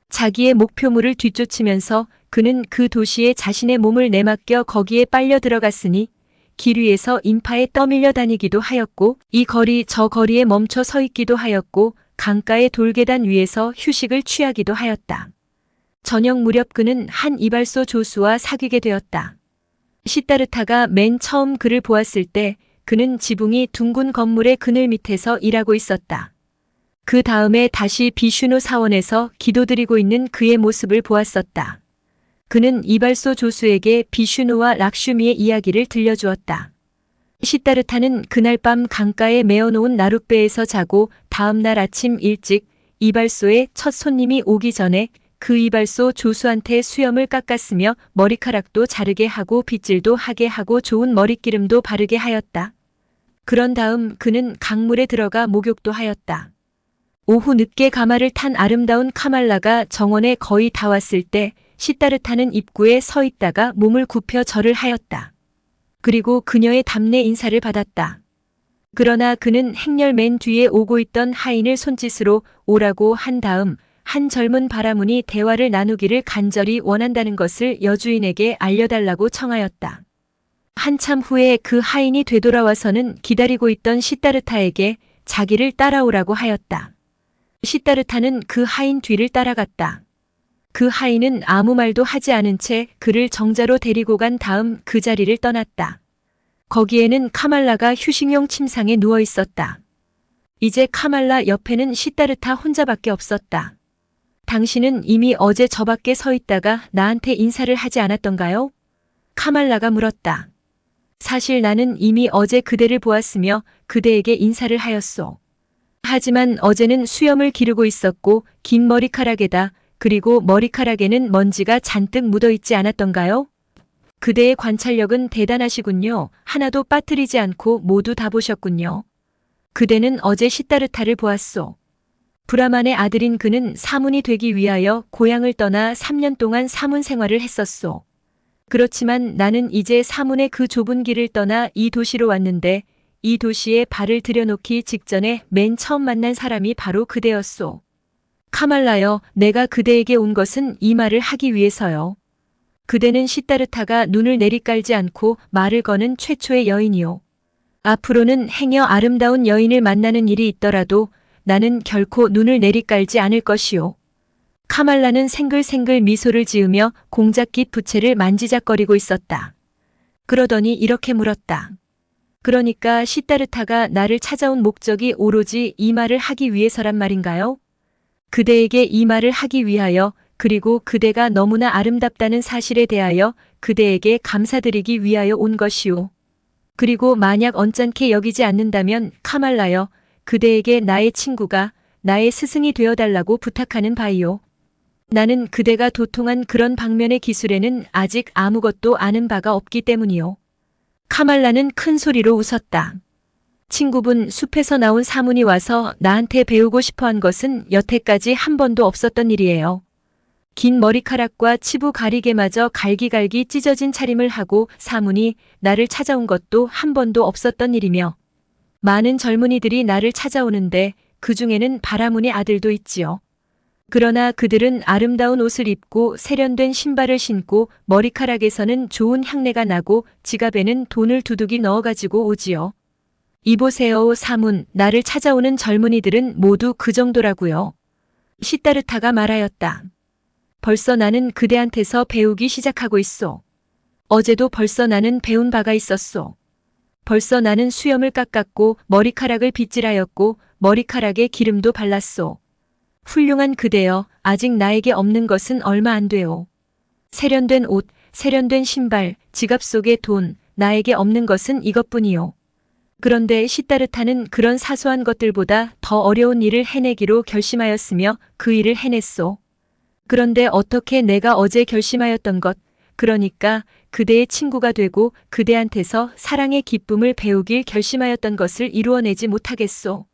자기의 목표물을 뒤쫓으면서 그는 그 도시에 자신의 몸을 내맡겨 거기에 빨려 들어갔으니 길 위에서 인파에 떠밀려 다니기도 하였고 이 거리 저 거리에 멈춰 서 있기도 하였고 강가의 돌계단 위에서 휴식을 취하기도 하였다. 저녁 무렵 그는 한 이발소 조수와 사귀게 되었다. 시따르타가 맨 처음 그를 보았을 때 그는 지붕이 둥근 건물의 그늘 밑에서 일하고 있었다. 그 다음에 다시 비슈누 사원에서 기도드리고 있는 그의 모습을 보았었다. 그는 이발소 조수에게 비슈누와 락슈미의 이야기를 들려주었다. 시따르타는 그날 밤 강가에 메어놓은 나룻배에서 자고 다음 날 아침 일찍 이발소에 첫 손님이 오기 전에 그 이발소 조수한테 수염을 깎았으며 머리카락도 자르게 하고 빗질도 하게 하고 좋은 머릿기름도 바르게 하였다. 그런 다음 그는 강물에 들어가 목욕도 하였다. 오후 늦게 가마를 탄 아름다운 카말라가 정원에 거의 다 왔을 때 시따르타는 입구에 서 있다가 몸을 굽혀 절을 하였다. 그리고 그녀의 답례 인사를 받았다. 그러나 그는 행렬 맨 뒤에 오고 있던 하인을 손짓으로 오라고 한 다음 한 젊은 바라문이 대화를 나누기를 간절히 원한다는 것을 여주인에게 알려달라고 청하였다. 한참 후에 그 하인이 되돌아와서는 기다리고 있던 시다르타에게 자기를 따라오라고 하였다. 시다르타는 그 하인 뒤를 따라갔다. 그 하인은 아무 말도 하지 않은 채 그를 정자로 데리고 간 다음 그 자리를 떠났다. 거기에는 카말라가 휴식용 침상에 누워 있었다. 이제 카말라 옆에는 시다르타 혼자밖에 없었다. 당신은 이미 어제 저 밖에 서 있다가 나한테 인사를 하지 않았던가요? 카말라가 물었다. 사실 나는 이미 어제 그대를 보았으며 그대에게 인사를 하였소. 하지만 어제는 수염을 기르고 있었고 긴 머리카락에다 그리고 머리카락에는 먼지가 잔뜩 묻어 있지 않았던가요? 그대의 관찰력은 대단하시군요. 하나도 빠뜨리지 않고 모두 다 보셨군요. 그대는 어제 시다르타를 보았소. 브라만의 아들인 그는 사문이 되기 위하여 고향을 떠나 3년 동안 사문 생활을 했었소. 그렇지만 나는 이제 사문의 그 좁은 길을 떠나 이 도시로 왔는데 이 도시에 발을 들여놓기 직전에 맨 처음 만난 사람이 바로 그대였소. 카말라여, 내가 그대에게 온 것은 이 말을 하기 위해서요. 그대는 시다르타가 눈을 내리깔지 않고 말을 거는 최초의 여인이요. 앞으로는 행여 아름다운 여인을 만나는 일이 있더라도 나는 결코 눈을 내리깔지 않을 것이요. 카말라는 생글생글 미소를 지으며 공작깃 부채를 만지작거리고 있었다. 그러더니 이렇게 물었다. 그러니까 시다르타가 나를 찾아온 목적이 오로지 이 말을 하기 위해서란 말인가요? 그대에게 이 말을 하기 위하여 그리고 그대가 너무나 아름답다는 사실에 대하여 그대에게 감사드리기 위하여 온 것이오. 그리고 만약 언짢게 여기지 않는다면 카말라여, 그대에게 나의 친구가 나의 스승이 되어달라고 부탁하는 바이오. 나는 그대가 도통한 그런 방면의 기술에는 아직 아무것도 아는 바가 없기 때문이요. 카말라는 큰 소리로 웃었다. 친구분, 숲에서 나온 사문이 와서 나한테 배우고 싶어한 것은 여태까지 한 번도 없었던 일이에요. 긴 머리카락과 치부 가리개마저 갈기갈기 찢어진 차림을 하고 사문이 나를 찾아온 것도 한 번도 없었던 일이며 많은 젊은이들이 나를 찾아오는데 그 중에는 바라문의 아들도 있지요. 그러나 그들은 아름다운 옷을 입고 세련된 신발을 신고 머리카락에서는 좋은 향내가 나고 지갑에는 돈을 두둑이 넣어가지고 오지요. 이보세요, 사문, 나를 찾아오는 젊은이들은 모두 그 정도라고요. 시다르타가 말하였다. 벌써 나는 그대한테서 배우기 시작하고 있소. 어제도 벌써 나는 배운 바가 있었소. 벌써 나는 수염을 깎았고 머리카락을 빗질하였고 머리카락에 기름도 발랐소. 훌륭한 그대여, 아직 나에게 없는 것은 얼마 안 돼요. 세련된 옷, 세련된 신발, 지갑 속의 돈, 나에게 없는 것은 이것뿐이요. 그런데 시다르타는 그런 사소한 것들보다 더 어려운 일을 해내기로 결심하였으며 그 일을 해냈소. 그런데 어떻게 내가 어제 결심하였던 것, 그러니까 그대의 친구가 되고 그대한테서 사랑의 기쁨을 배우길 결심하였던 것을 이루어내지 못하겠소.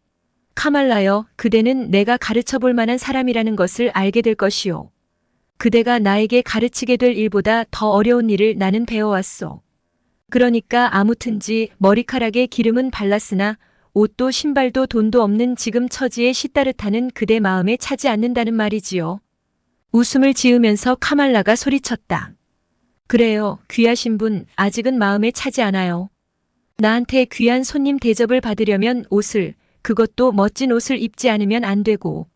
카말라여, 그대는 내가 가르쳐 볼 만한 사람이라는 것을 알게 될 것이요. 그대가 나에게 가르치게 될 일보다 더 어려운 일을 나는 배워왔소. 그러니까 아무튼지 머리카락에 기름은 발랐으나 옷도 신발도 돈도 없는 지금 처지의 시다르타는 그대 마음에 차지 않는다는 말이지요. 웃음을 지으면서 카말라가 소리쳤다. 그래요, 귀하신 분, 아직은 마음에 차지 않아요. 나한테 귀한 손님 대접을 받으려면 옷을, 그것도 멋진 옷을 입지 않으면 안 되고,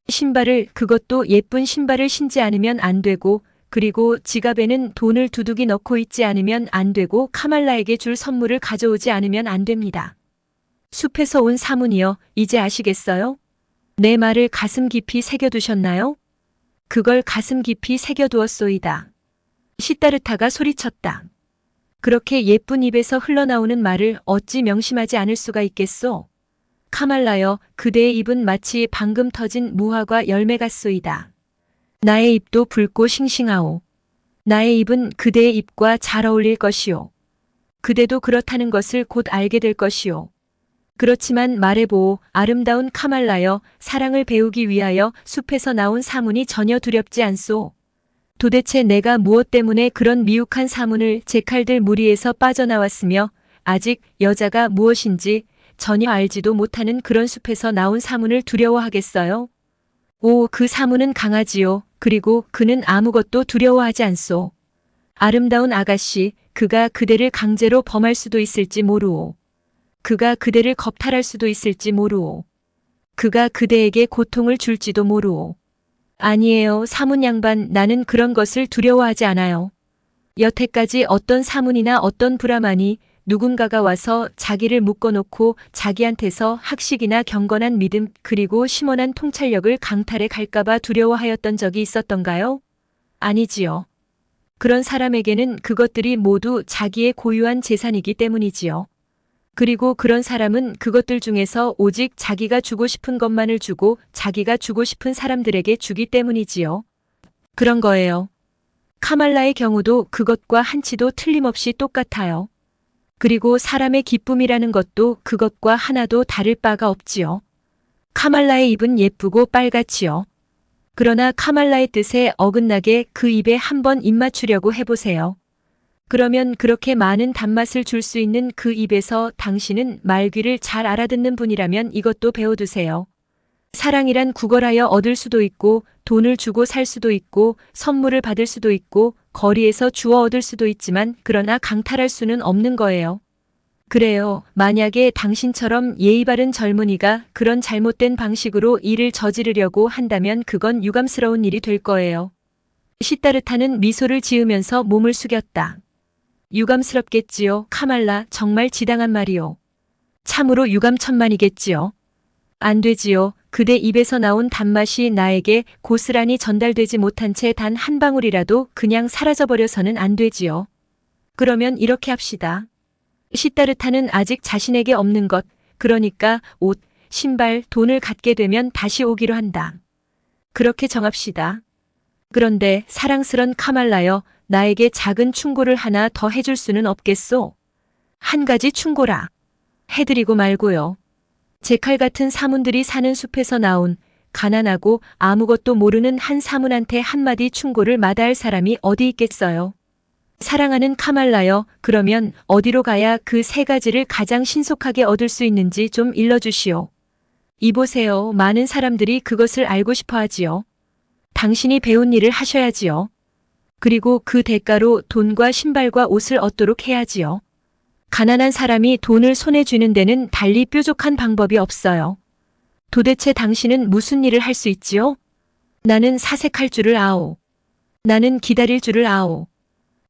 신발을, 그것도 예쁜 신발을 신지 않으면 안 되고, 그리고 지갑에는 돈을 두둑이 넣고 있지 않으면 안 되고 카말라에게 줄 선물을 가져오지 않으면 안 됩니다. 숲에서 온 사문이여, 이제 아시겠어요? 내 말을 가슴 깊이 새겨두셨나요? 그걸 가슴 깊이 새겨두었소이다. 시다르타가 소리쳤다. 그렇게 예쁜 입에서 흘러나오는 말을 어찌 명심하지 않을 수가 있겠소? 카말라여, 그대의 입은 마치 방금 터진 무화과 열매 같소이다. 나의 입도 붉고 싱싱하오. 나의 입은 그대의 입과 잘 어울릴 것이오. 그대도 그렇다는 것을 곧 알게 될 것이오. 그렇지만 말해보오, 아름다운 카말라여, 사랑을 배우기 위하여 숲에서 나온 사문이 전혀 두렵지 않소. 도대체 내가 무엇 때문에 그런 미혹한 사문을 제 칼들 무리에서 빠져나왔으며 아직 여자가 무엇인지 전혀 알지도 못하는 그런 숲에서 나온 사문을 두려워하겠어요? 오, 그 사문은 강하지요. 그리고 그는 아무것도 두려워하지 않소. 아름다운 아가씨, 그가 그대를 강제로 범할 수도 있을지 모르오. 그가 그대를 겁탈할 수도 있을지 모르오. 그가 그대에게 고통을 줄지도 모르오. 아니에요, 사문 양반, 나는 그런 것을 두려워하지 않아요. 여태까지 어떤 사문이나 어떤 브라만이 누군가가 와서 자기를 묶어놓고 자기한테서 학식이나 경건한 믿음 그리고 심원한 통찰력을 강탈해 갈까봐 두려워하였던 적이 있었던가요? 아니지요. 그런 사람에게는 그것들이 모두 자기의 고유한 재산이기 때문이지요. 그리고 그런 사람은 그것들 중에서 오직 자기가 주고 싶은 것만을 주고 자기가 주고 싶은 사람들에게 주기 때문이지요. 그런 거예요. 카말라의 경우도 그것과 한치도 틀림없이 똑같아요. 그리고 사람의 기쁨이라는 것도 그것과 하나도 다를 바가 없지요. 카말라의 입은 예쁘고 빨갛지요. 그러나 카말라의 뜻에 어긋나게 그 입에 한번 입 맞추려고 해보세요. 그러면 그렇게 많은 단맛을 줄 수 있는 그 입에서 당신은 말귀를 잘 알아듣는 분이라면 이것도 배워두세요. 사랑이란 구걸하여 얻을 수도 있고 돈을 주고 살 수도 있고 선물을 받을 수도 있고 거리에서 주워 얻을 수도 있지만 그러나 강탈할 수는 없는 거예요. 그래요. 만약에 당신처럼 예의 바른 젊은이가 그런 잘못된 방식으로 일을 저지르려고 한다면 그건 유감스러운 일이 될 거예요. 시타르타는 미소를 지으면서 몸을 숙였다. 유감스럽겠지요. 카말라, 정말 지당한 말이요. 참으로 유감천만이겠지요. 안 되지요. 그대 입에서 나온 단맛이 나에게 고스란히 전달되지 못한 채 단 한 방울이라도 그냥 사라져버려서는 안 되지요. 그러면 이렇게 합시다. 시타르타는 아직 자신에게 없는 것, 그러니까 옷, 신발, 돈을 갖게 되면 다시 오기로 한다. 그렇게 정합시다. 그런데 사랑스런 카말라여, 나에게 작은 충고를 하나 더 해줄 수는 없겠소? 한 가지 충고라. 해드리고 말고요. 제 칼 같은 사문들이 사는 숲에서 나온 가난하고 아무것도 모르는 한 사문한테 한마디 충고를 마다할 사람이 어디 있겠어요. 사랑하는 카말라여, 그러면 어디로 가야 그 세 가지를 가장 신속하게 얻을 수 있는지 좀 일러주시오. 이보세요. 많은 사람들이 그것을 알고 싶어 하지요. 당신이 배운 일을 하셔야지요. 그리고 그 대가로 돈과 신발과 옷을 얻도록 해야지요. 가난한 사람이 돈을 손에 쥐는 데는 달리 뾰족한 방법이 없어요. 도대체 당신은 무슨 일을 할 수 있지요? 나는 사색할 줄을 아오. 나는 기다릴 줄을 아오.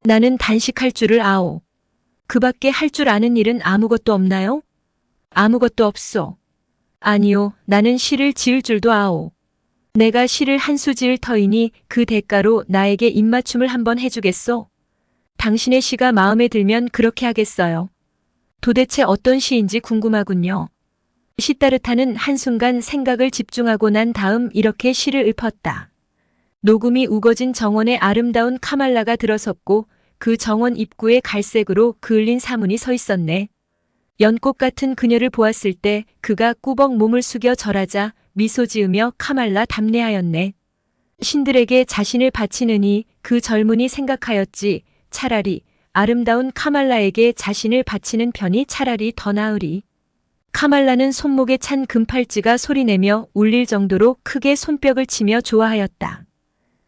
나는 단식할 줄을 아오. 그 밖에 할 줄 아는 일은 아무것도 없나요? 아무것도 없소. 아니요, 나는 시를 지을 줄도 아오. 내가 시를 한 수 지을 터이니 그 대가로 나에게 입맞춤을 한번 해주겠소? 당신의 시가 마음에 들면 그렇게 하겠어요. 도대체 어떤 시인지 궁금하군요. 시타르타는 한순간 생각을 집중하고 난 다음 이렇게 시를 읊었다. 녹음이 우거진 정원에 아름다운 카말라가 들어섰고 그 정원 입구에 갈색으로 그을린 사문이 서 있었네. 연꽃 같은 그녀를 보았을 때 그가 꾸벅 몸을 숙여 절하자 미소 지으며 카말라 답례하였네. 신들에게 자신을 바치느니 그 젊은이 생각하였지. 차라리 아름다운 카말라에게 자신을 바치는 편이 차라리 더 나으리. 카말라는 손목에 찬 금팔찌가 소리내며 울릴 정도로 크게 손뼉을 치며 좋아하였다.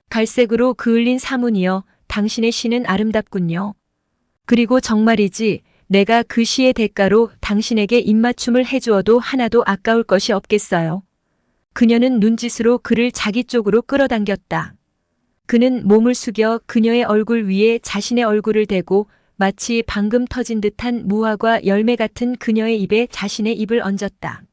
갈색으로 그을린 사문이여, 당신의 시는 아름답군요. 그리고 정말이지, 내가 그 시의 대가로 당신에게 입맞춤을 해주어도 하나도 아까울 것이 없겠어요. 그녀는 눈짓으로 그를 자기 쪽으로 끌어당겼다. 그는 몸을 숙여 그녀의 얼굴 위에 자신의 얼굴을 대고 마치 방금 터진 듯한 무화과 열매 같은 그녀의 입에 자신의 입을 얹었다.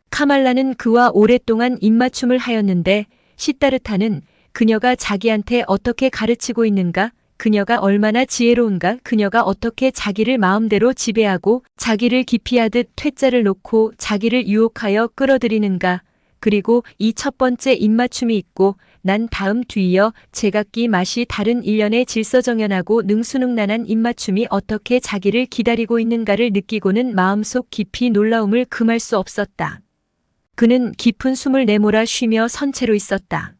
카말라는 그와 오랫동안 입맞춤을 하였는데 시타르타는 그녀가 자기한테 어떻게 가르치고 있는가, 그녀가 얼마나 지혜로운가, 그녀가 어떻게 자기를 마음대로 지배하고 자기를 기피하듯 퇴짜를 놓고 자기를 유혹하여 끌어들이는가, 그리고 이 첫 번째 입맞춤이 있고 난 다음 뒤이어 제각기 맛이 다른 일련의 질서정연하고 능수능란한 입맞춤이 어떻게 자기를 기다리고 있는가를 느끼고는 마음속 깊이 놀라움을 금할 수 없었다. 그는 깊은 숨을 내몰아 쉬며 선체로 있었다.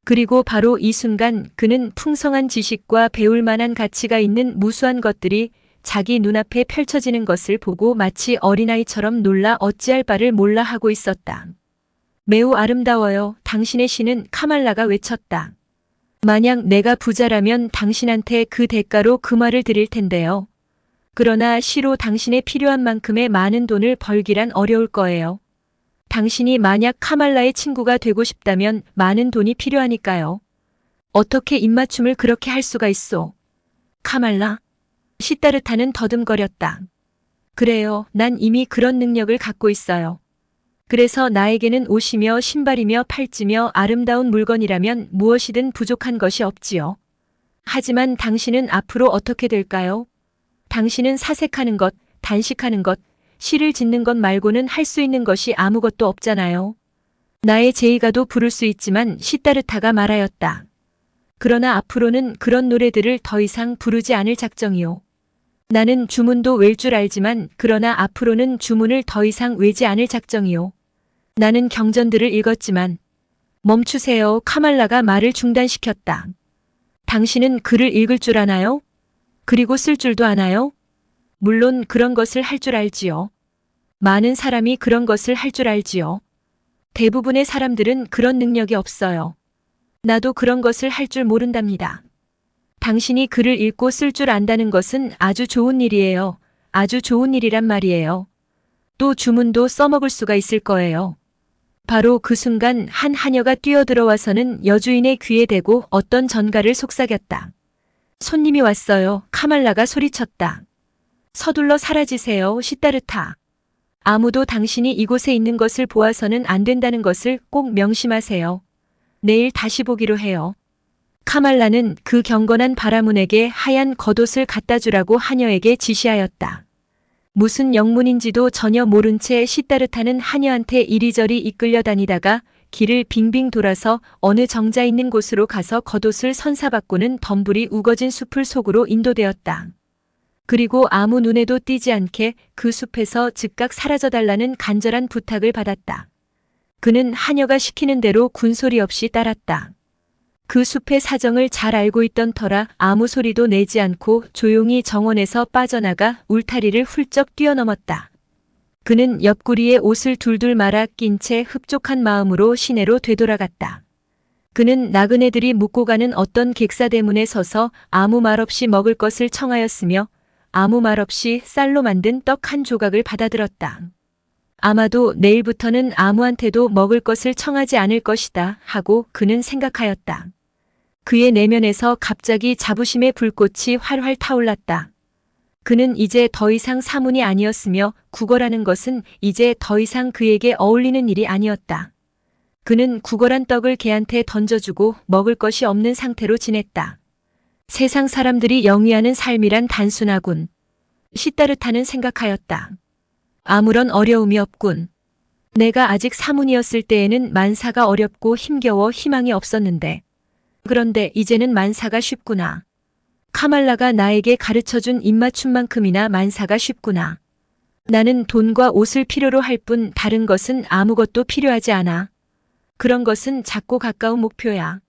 그리고 바로 이 순간 그는 풍성한 지식과 배울 만한 가치가 있는 무수한 것들이 자기 눈앞에 펼쳐지는 것을 보고 마치 어린아이처럼 놀라 어찌할 바를 몰라 하고 있었다. 매우 아름다워요. 당신의 시는, 카말라가 외쳤다. 만약 내가 부자라면 당신한테 그 대가로 그 말을 드릴 텐데요. 그러나 시로 당신의 필요한 만큼의 많은 돈을 벌기란 어려울 거예요. 당신이 만약 카말라의 친구가 되고 싶다면 많은 돈이 필요하니까요. 어떻게 입맞춤을 그렇게 할 수가 있소? 카말라? 시다르타는 더듬거렸다. 그래요. 난 이미 그런 능력을 갖고 있어요. 그래서 나에게는 옷이며 신발이며 팔찌며 아름다운 물건이라면 무엇이든 부족한 것이 없지요. 하지만 당신은 앞으로 어떻게 될까요? 당신은 사색하는 것, 단식하는 것, 시를 짓는 것 말고는 할 수 있는 것이 아무것도 없잖아요. 나의 제의가도 부를 수 있지만 시다르타가 말하였다. 그러나 앞으로는 그런 노래들을 더 이상 부르지 않을 작정이요. 나는 주문도 외울 줄 알지만 그러나 앞으로는 주문을 더 이상 외지 않을 작정이요. 나는 경전들을 읽었지만 멈추세요. 카말라가 말을 중단시켰다. 당신은 글을 읽을 줄 아나요? 그리고 쓸 줄도 아나요? 물론 그런 것을 할 줄 알지요. 많은 사람이 그런 것을 할 줄 알지요. 대부분의 사람들은 그런 능력이 없어요. 나도 그런 것을 할 줄 모른답니다. 당신이 글을 읽고 쓸 줄 안다는 것은 아주 좋은 일이에요. 아주 좋은 일이란 말이에요. 또 주문도 써먹을 수가 있을 거예요. 바로 그 순간 한 하녀가 뛰어들어와서는 여주인의 귀에 대고 어떤 전가를 속삭였다. 손님이 왔어요. 카말라가 소리쳤다. 서둘러 사라지세요, 시다르타. 아무도 당신이 이곳에 있는 것을 보아서는 안 된다는 것을 꼭 명심하세요. 내일 다시 보기로 해요. 카말라는 그 경건한 바라문에게 하얀 겉옷을 갖다 주라고 하녀에게 지시하였다. 무슨 영문인지도 전혀 모른 채 시다르타는 하녀한테 이리저리 이끌려 다니다가 길을 빙빙 돌아서 어느 정자 있는 곳으로 가서 겉옷을 선사받고는 덤불이 우거진 숲을 속으로 인도되었다. 그리고 아무 눈에도 띄지 않게 그 숲에서 즉각 사라져달라는 간절한 부탁을 받았다. 그는 하녀가 시키는 대로 군소리 없이 따랐다. 그 숲의 사정을 잘 알고 있던 터라 아무 소리도 내지 않고 조용히 정원에서 빠져나가 울타리를 훌쩍 뛰어넘었다. 그는 옆구리에 옷을 둘둘 말아 낀 채 흡족한 마음으로 시내로 되돌아갔다. 그는 나그네들이 묵고 가는 어떤 객사대문에 서서 아무 말 없이 먹을 것을 청하였으며 아무 말 없이 쌀로 만든 떡 한 조각을 받아들었다. 아마도 내일부터는 아무한테도 먹을 것을 청하지 않을 것이다 하고 그는 생각하였다. 그의 내면에서 갑자기 자부심의 불꽃이 활활 타올랐다. 그는 이제 더 이상 사문이 아니었으며 구걸하는 것은 이제 더 이상 그에게 어울리는 일이 아니었다. 그는 구걸한 떡을 개한테 던져주고 먹을 것이 없는 상태로 지냈다. 세상 사람들이 영위하는 삶이란 단순하군. 시다르타는 생각하였다. 아무런 어려움이 없군. 내가 아직 사문이었을 때에는 만사가 어렵고 힘겨워 희망이 없었는데. 그런데 이제는 만사가 쉽구나. 카말라가 나에게 가르쳐준 입맞춤만큼이나 만사가 쉽구나. 나는 돈과 옷을 필요로 할 뿐 다른 것은 아무것도 필요하지 않아. 그런 것은 작고 가까운 목표야.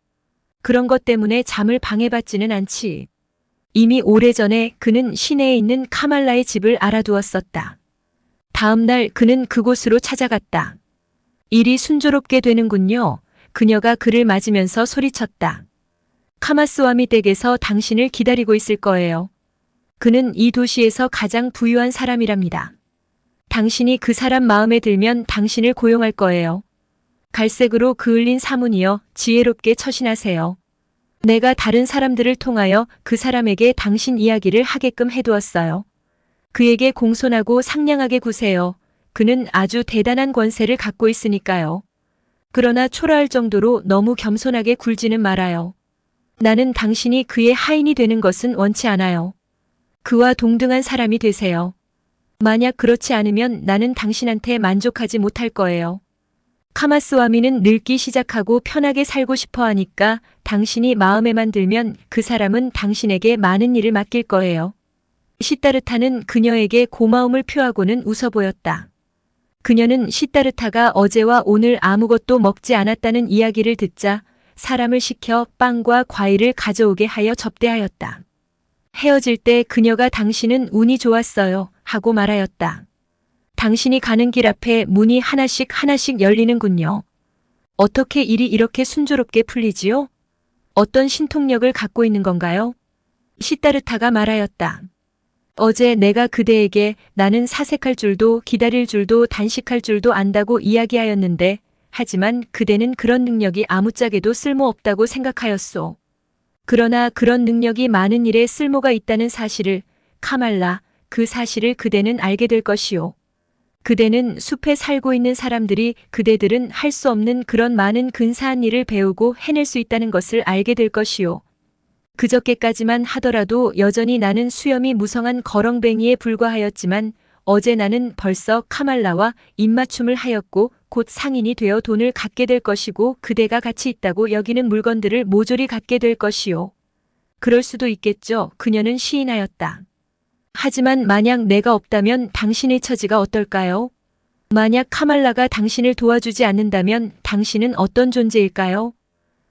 그런 것 때문에 잠을 방해받지는 않지. 이미 오래전에 그는 시내에 있는 카말라의 집을 알아두었었다. 다음 날 그는 그곳으로 찾아갔다. 일이 순조롭게 되는군요. 그녀가 그를 맞으면서 소리쳤다. 카마스와미 댁에서 당신을 기다리고 있을 거예요. 그는 이 도시에서 가장 부유한 사람이랍니다. 당신이 그 사람 마음에 들면 당신을 고용할 거예요. 갈색으로 그을린 사문이여 지혜롭게 처신하세요. 내가 다른 사람들을 통하여 그 사람에게 당신 이야기를 하게끔 해두었어요. 그에게 공손하고 상냥하게 구세요. 그는 아주 대단한 권세를 갖고 있으니까요. 그러나 초라할 정도로 너무 겸손하게 굴지는 말아요. 나는 당신이 그의 하인이 되는 것은 원치 않아요. 그와 동등한 사람이 되세요. 만약 그렇지 않으면 나는 당신한테 만족하지 못할 거예요. 카마스와미는 늙기 시작하고 편하게 살고 싶어 하니까 당신이 마음에만 들면 그 사람은 당신에게 많은 일을 맡길 거예요. 시다르타는 그녀에게 고마움을 표하고는 웃어 보였다. 그녀는 시다르타가 어제와 오늘 아무것도 먹지 않았다는 이야기를 듣자 사람을 시켜 빵과 과일을 가져오게 하여 접대하였다. 헤어질 때 그녀가 당신은 운이 좋았어요 하고 말하였다. 당신이 가는 길 앞에 문이 하나씩 하나씩 열리는군요. 어떻게 일이 이렇게 순조롭게 풀리지요? 어떤 신통력을 갖고 있는 건가요? 시다르타가 말하였다. 어제 내가 그대에게 나는 사색할 줄도 기다릴 줄도 단식할 줄도 안다고 이야기하였는데 하지만 그대는 그런 능력이 아무짝에도 쓸모없다고 생각하였소. 그러나 그런 능력이 많은 일에 쓸모가 있다는 사실을 카말라 그 사실을 그대는 알게 될 것이요. 그대는 숲에 살고 있는 사람들이 그대들은 할 수 없는 그런 많은 근사한 일을 배우고 해낼 수 있다는 것을 알게 될 것이요. 그저께까지만 하더라도 여전히 나는 수염이 무성한 거렁뱅이에 불과하였지만 어제 나는 벌써 카말라와 입맞춤을 하였고 곧 상인이 되어 돈을 갖게 될 것이고 그대가 가치 있다고 여기는 물건들을 모조리 갖게 될 것이요. 그럴 수도 있겠죠. 그녀는 시인하였다. 하지만 만약 내가 없다면 당신의 처지가 어떨까요? 만약 카말라가 당신을 도와주지 않는다면 당신은 어떤 존재일까요?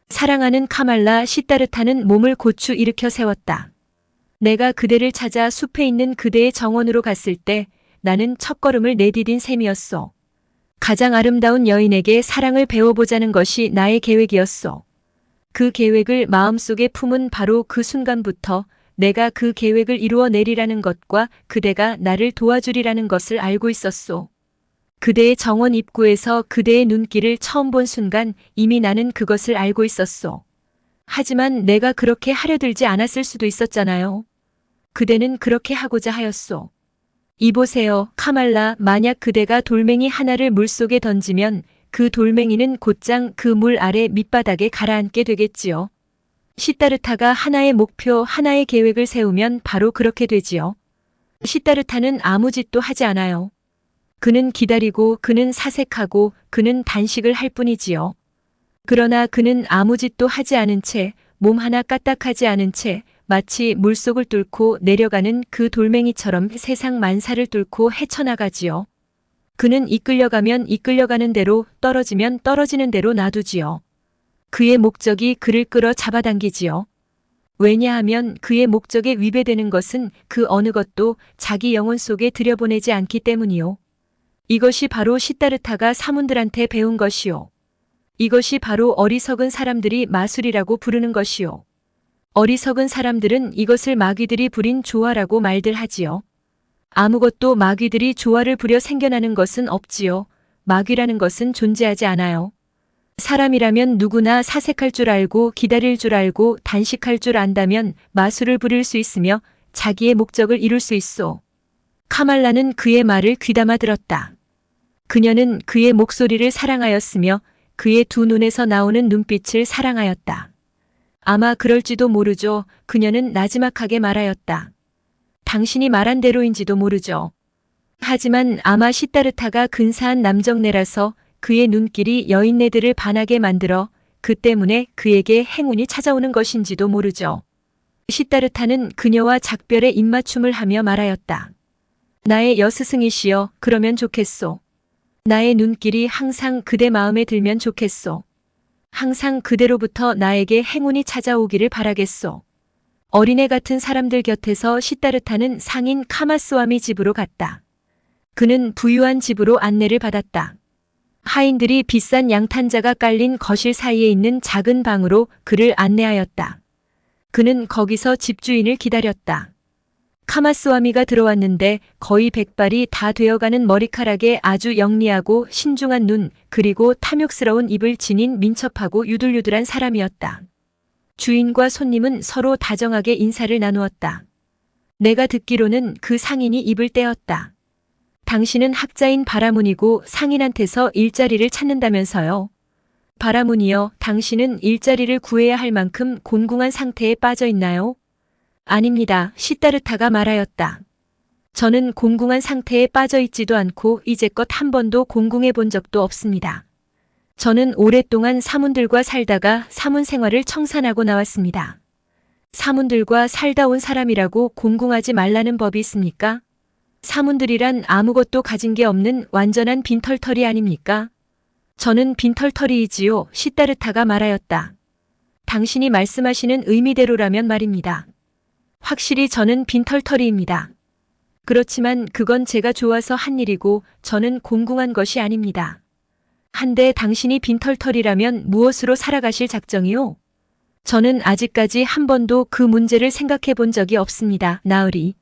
사랑하는 카말라 시다르타는 몸을 고추 일으켜 세웠다. 내가 그대를 찾아 숲에 있는 그대의 정원으로 갔을 때 나는 첫걸음을 내디딘 셈이었소. 가장 아름다운 여인에게 사랑을 배워보자는 것이 나의 계획이었소. 그 계획을 마음속에 품은 바로 그 순간부터 내가 그 계획을 이루어내리라는 것과 그대가 나를 도와주리라는 것을 알고 있었소. 그대의 정원 입구에서 그대의 눈길을 처음 본 순간 이미 나는 그것을 알고 있었소. 하지만 내가 그렇게 하려 들지 않았을 수도 있었잖아요. 그대는 그렇게 하고자 하였소. 이보세요, 카말라, 만약 그대가 돌멩이 하나를 물속에 던지면 그 돌멩이는 곧장 그 물 아래 밑바닥에 가라앉게 되겠지요. 시다르타가 하나의 목표, 하나의 계획을 세우면 바로 그렇게 되지요. 시다르타는 아무 짓도 하지 않아요. 그는 기다리고 그는 사색하고 그는 단식을 할 뿐이지요. 그러나 그는 아무 짓도 하지 않은 채 몸 하나 까딱하지 않은 채 마치 물속을 뚫고 내려가는 그 돌멩이처럼 세상 만사를 뚫고 헤쳐나가지요. 그는 이끌려가면 이끌려가는 대로 떨어지면 떨어지는 대로 놔두지요. 그의 목적이 그를 끌어 잡아당기지요. 왜냐하면 그의 목적에 위배되는 것은 그 어느 것도 자기 영혼 속에 들여보내지 않기 때문이요. 이것이 바로 시다르타가 사문들한테 배운 것이요. 이것이 바로 어리석은 사람들이 마술이라고 부르는 것이요. 어리석은 사람들은 이것을 마귀들이 부린 조화라고 말들 하지요. 아무것도 마귀들이 조화를 부려 생겨나는 것은 없지요. 마귀라는 것은 존재하지 않아요. 사람이라면 누구나 사색할 줄 알고 기다릴 줄 알고 단식할 줄 안다면 마술을 부릴 수 있으며 자기의 목적을 이룰 수 있소. 카말라는 그의 말을 귀담아 들었다. 그녀는 그의 목소리를 사랑하였으며 그의 두 눈에서 나오는 눈빛을 사랑하였다. 아마 그럴지도 모르죠. 그녀는 나지막하게 말하였다. 당신이 말한 대로인지도 모르죠. 하지만 아마 시다르타가 근사한 남정네라서 그의 눈길이 여인네들을 반하게 만들어 그 때문에 그에게 행운이 찾아오는 것인지도 모르죠. 시다르타는 그녀와 작별의 입맞춤을 하며 말하였다. 나의 여스승이시여, 그러면 좋겠소. 나의 눈길이 항상 그대 마음에 들면 좋겠소. 항상 그대로부터 나에게 행운이 찾아오기를 바라겠소. 어린애 같은 사람들 곁에서 시다르타는 상인 카마스와미 집으로 갔다. 그는 부유한 집으로 안내를 받았다. 하인들이 비싼 양탄자가 깔린 거실 사이에 있는 작은 방으로 그를 안내하였다. 그는 거기서 집주인을 기다렸다. 카마스와미가 들어왔는데 거의 백발이 다 되어가는 머리카락에 아주 영리하고 신중한 눈 그리고 탐욕스러운 입을 지닌 민첩하고 유들유들한 사람이었다. 주인과 손님은 서로 다정하게 인사를 나누었다. 내가 듣기로는 그 상인이 입을 떼었다. 당신은 학자인 바라문이고 상인한테서 일자리를 찾는다면서요. 바라문이여, 당신은 일자리를 구해야 할 만큼 곤궁한 상태에 빠져 있나요? 아닙니다. 시다르타가 말하였다. 저는 곤궁한 상태에 빠져 있지도 않고 이제껏 한 번도 곤궁해 본 적도 없습니다. 저는 오랫동안 사문들과 살다가 사문 생활을 청산하고 나왔습니다. 사문들과 살다 온 사람이라고 곤궁하지 말라는 법이 있습니까? 사문들이란 아무것도 가진 게 없는 완전한 빈털터리 아닙니까? 저는 빈털터리이지요. 시다르타가 말하였다. 당신이 말씀하시는 의미대로라면 말입니다. 확실히 저는 빈털터리입니다. 그렇지만 그건 제가 좋아서 한 일이고 저는 곤궁한 것이 아닙니다. 한데 당신이 빈털터리라면 무엇으로 살아가실 작정이요? 저는 아직까지 한 번도 그 문제를 생각해 본 적이 없습니다. 나으리.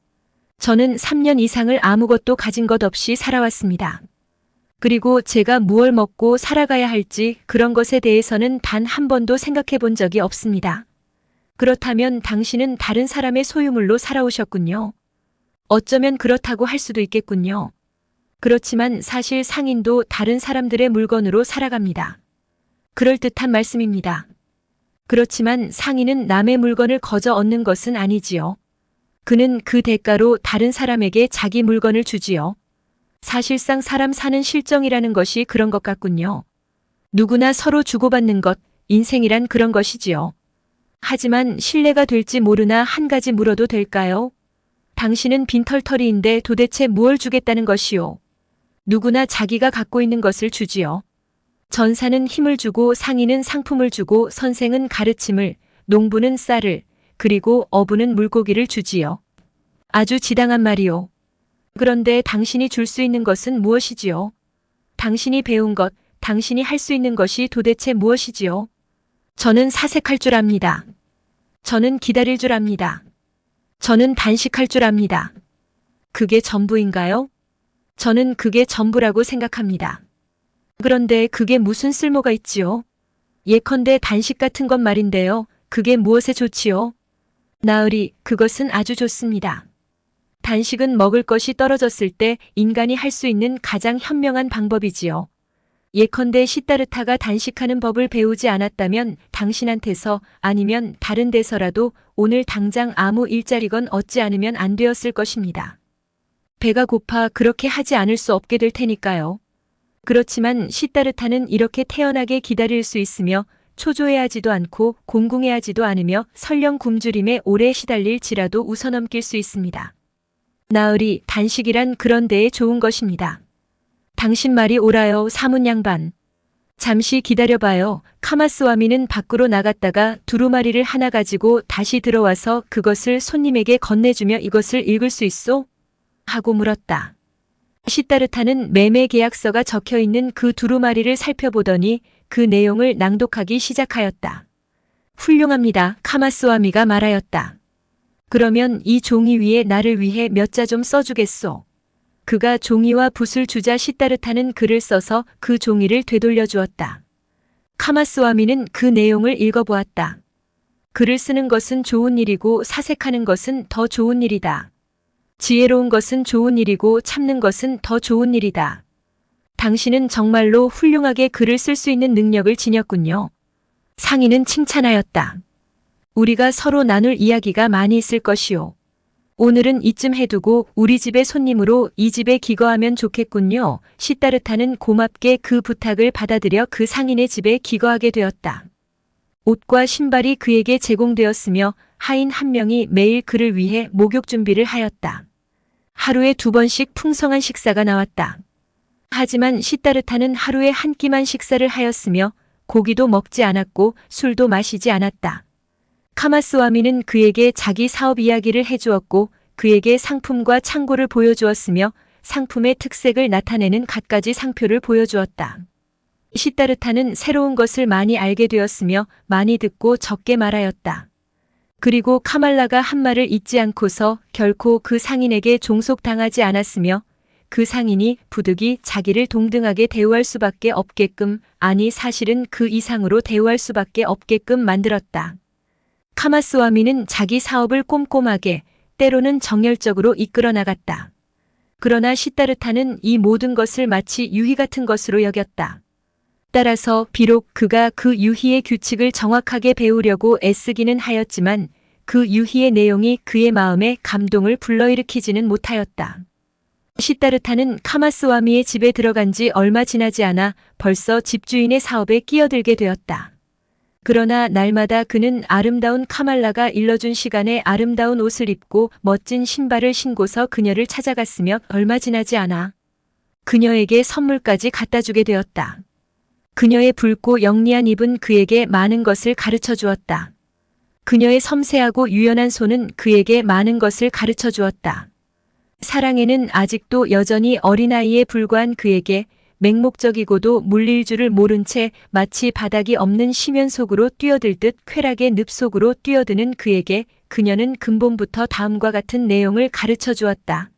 저는 3년 이상을 아무것도 가진 것 없이 살아왔습니다. 그리고 제가 무얼 먹고 살아가야 할지 그런 것에 대해서는 단 한 번도 생각해 본 적이 없습니다. 그렇다면 당신은 다른 사람의 소유물로 살아오셨군요. 어쩌면 그렇다고 할 수도 있겠군요. 그렇지만 사실 상인도 다른 사람들의 물건으로 살아갑니다. 그럴듯한 말씀입니다. 그렇지만 상인은 남의 물건을 거저 얻는 것은 아니지요. 그는 그 대가로 다른 사람에게 자기 물건을 주지요. 사실상 사람 사는 실정이라는 것이 그런 것 같군요. 누구나 서로 주고받는 것, 인생이란 그런 것이지요. 하지만 신뢰가 될지 모르나 한 가지 물어도 될까요? 당신은 빈털터리인데 도대체 무엇을 주겠다는 것이요? 누구나 자기가 갖고 있는 것을 주지요. 전사는 힘을 주고 상인은 상품을 주고 선생은 가르침을, 농부는 쌀을, 그리고 어부는 물고기를 주지요. 아주 지당한 말이요. 그런데 당신이 줄 수 있는 것은 무엇이지요? 당신이 배운 것, 당신이 할 수 있는 것이 도대체 무엇이지요? 저는 사색할 줄 압니다. 저는 기다릴 줄 압니다. 저는 단식할 줄 압니다. 그게 전부인가요? 저는 그게 전부라고 생각합니다. 그런데 그게 무슨 쓸모가 있지요? 예컨대 단식 같은 것 말인데요. 그게 무엇에 좋지요? 나으리, 그것은 아주 좋습니다. 단식은 먹을 것이 떨어졌을 때 인간이 할 수 있는 가장 현명한 방법이지요. 예컨대 시타르타가 단식하는 법을 배우지 않았다면 당신한테서 아니면 다른 데서라도 오늘 당장 아무 일자리건 얻지 않으면 안 되었을 것입니다. 배가 고파 그렇게 하지 않을 수 없게 될 테니까요. 그렇지만 시타르타는 이렇게 태연하게 기다릴 수 있으며 초조해하지도 않고 공공해하지도 않으며 설령 굶주림에 오래 시달릴지라도 웃어넘길 수 있습니다. 나으리, 단식이란 그런 데에 좋은 것입니다. 당신 말이 옳아요, 사문 양반. 잠시 기다려봐요. 카마스와미는 밖으로 나갔다가 두루마리를 하나 가지고 다시 들어와서 그것을 손님에게 건네주며 이것을 읽을 수 있소? 하고 물었다. 시타르타는 매매 계약서가 적혀 있는 그 두루마리를 살펴보더니 그 내용을 낭독하기 시작하였다. 훌륭합니다. 카마스와미가 말하였다. 그러면 이 종이 위에 나를 위해 몇 자 좀 써주겠소. 그가 종이와 붓을 주자 시타르타는 글을 써서 그 종이를 되돌려 주었다. 카마스와미는 그 내용을 읽어보았다. 글을 쓰는 것은 좋은 일이고 사색하는 것은 더 좋은 일이다. 지혜로운 것은 좋은 일이고 참는 것은 더 좋은 일이다. 당신은 정말로 훌륭하게 글을 쓸 수 있는 능력을 지녔군요. 상인은 칭찬하였다. 우리가 서로 나눌 이야기가 많이 있을 것이오. 오늘은 이쯤 해두고 우리 집의 손님으로 이 집에 기거하면 좋겠군요. 시타르타는 고맙게 그 부탁을 받아들여 그 상인의 집에 기거하게 되었다. 옷과 신발이 그에게 제공되었으며 하인 한 명이 매일 그를 위해 목욕 준비를 하였다. 하루에 2번씩 풍성한 식사가 나왔다. 하지만 시타르타는 하루에 한 끼만 식사를 하였으며 고기도 먹지 않았고 술도 마시지 않았다. 카마스와미는 그에게 자기 사업 이야기를 해주었고 그에게 상품과 창고를 보여주었으며 상품의 특색을 나타내는 갖가지 상표를 보여주었다. 시타르타는 새로운 것을 많이 알게 되었으며 많이 듣고 적게 말하였다. 그리고 카말라가 한 말을 잊지 않고서 결코 그 상인에게 종속당하지 않았으며 그 상인이 부득이 자기를 동등하게 대우할 수밖에 없게끔, 아니 사실은 그 이상으로 대우할 수밖에 없게끔 만들었다. 카마스와미는 자기 사업을 꼼꼼하게, 때로는 정열적으로 이끌어 나갔다. 그러나 시타르타는 이 모든 것을 마치 유희 같은 것으로 여겼다. 따라서 비록 그가 그 유희의 규칙을 정확하게 배우려고 애쓰기는 하였지만 그 유희의 내용이 그의 마음에 감동을 불러일으키지는 못하였다. 시타르타는 카마스와미의 집에 들어간 지 얼마 지나지 않아 벌써 집주인의 사업에 끼어들게 되었다. 그러나 날마다 그는 아름다운 카말라가 일러준 시간에 아름다운 옷을 입고 멋진 신발을 신고서 그녀를 찾아갔으며 얼마 지나지 않아 그녀에게 선물까지 갖다 주게 되었다. 그녀의 붉고 영리한 입은 그에게 많은 것을 가르쳐 주었다. 그녀의 섬세하고 유연한 손은 그에게 많은 것을 가르쳐 주었다. 사랑에는 아직도 여전히 어린아이에 불과한 그에게 맹목적이고도 물릴 줄을 모른 채 마치 바닥이 없는 심연 속으로 뛰어들듯 쾌락의 늪 속으로 뛰어드는 그에게 그녀는 근본부터 다음과 같은 내용을 가르쳐 주었다.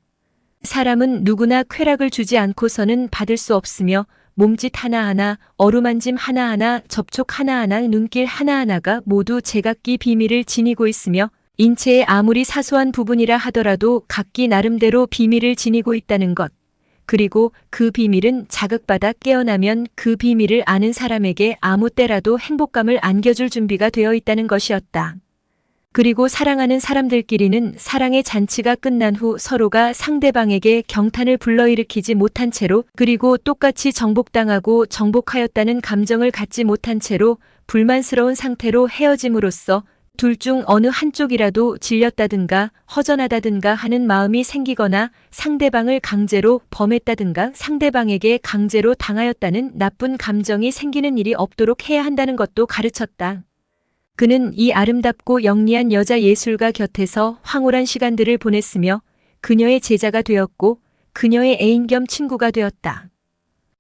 사람은 누구나 쾌락을 주지 않고서는 받을 수 없으며 몸짓 하나하나, 어루만짐 하나하나, 접촉 하나하나, 눈길 하나하나가 모두 제각기 비밀을 지니고 있으며 인체의 아무리 사소한 부분이라 하더라도 각기 나름대로 비밀을 지니고 있다는 것. 그리고 그 비밀은 자극받아 깨어나면 그 비밀을 아는 사람에게 아무 때라도 행복감을 안겨줄 준비가 되어 있다는 것이었다. 그리고 사랑하는 사람들끼리는 사랑의 잔치가 끝난 후 서로가 상대방에게 경탄을 불러일으키지 못한 채로 그리고 똑같이 정복당하고 정복하였다는 감정을 갖지 못한 채로 불만스러운 상태로 헤어짐으로써 둘 중 어느 한쪽이라도 질렸다든가 허전하다든가 하는 마음이 생기거나 상대방을 강제로 범했다든가 상대방에게 강제로 당하였다는 나쁜 감정이 생기는 일이 없도록 해야 한다는 것도 가르쳤다. 그는 이 아름답고 영리한 여자 예술가 곁에서 황홀한 시간들을 보냈으며 그녀의 제자가 되었고 그녀의 애인 겸 친구가 되었다.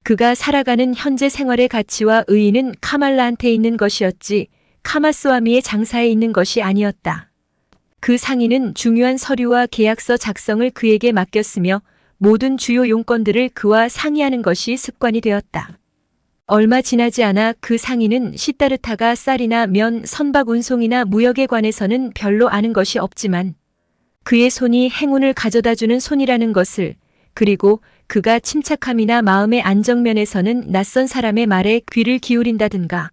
그가 살아가는 현재 생활의 가치와 의의는 카말라한테 있는 것이었지 카마스와미의 장사에 있는 것이 아니었다. 그 상인은 중요한 서류와 계약서 작성을 그에게 맡겼으며 모든 주요 용건들을 그와 상의하는 것이 습관이 되었다. 얼마 지나지 않아 그 상인은 시다르타가 쌀이나 면, 선박 운송이나 무역에 관해서는 별로 아는 것이 없지만 그의 손이 행운을 가져다주는 손이라는 것을 그리고 그가 침착함이나 마음의 안정면에서는 낯선 사람의 말에 귀를 기울인다든가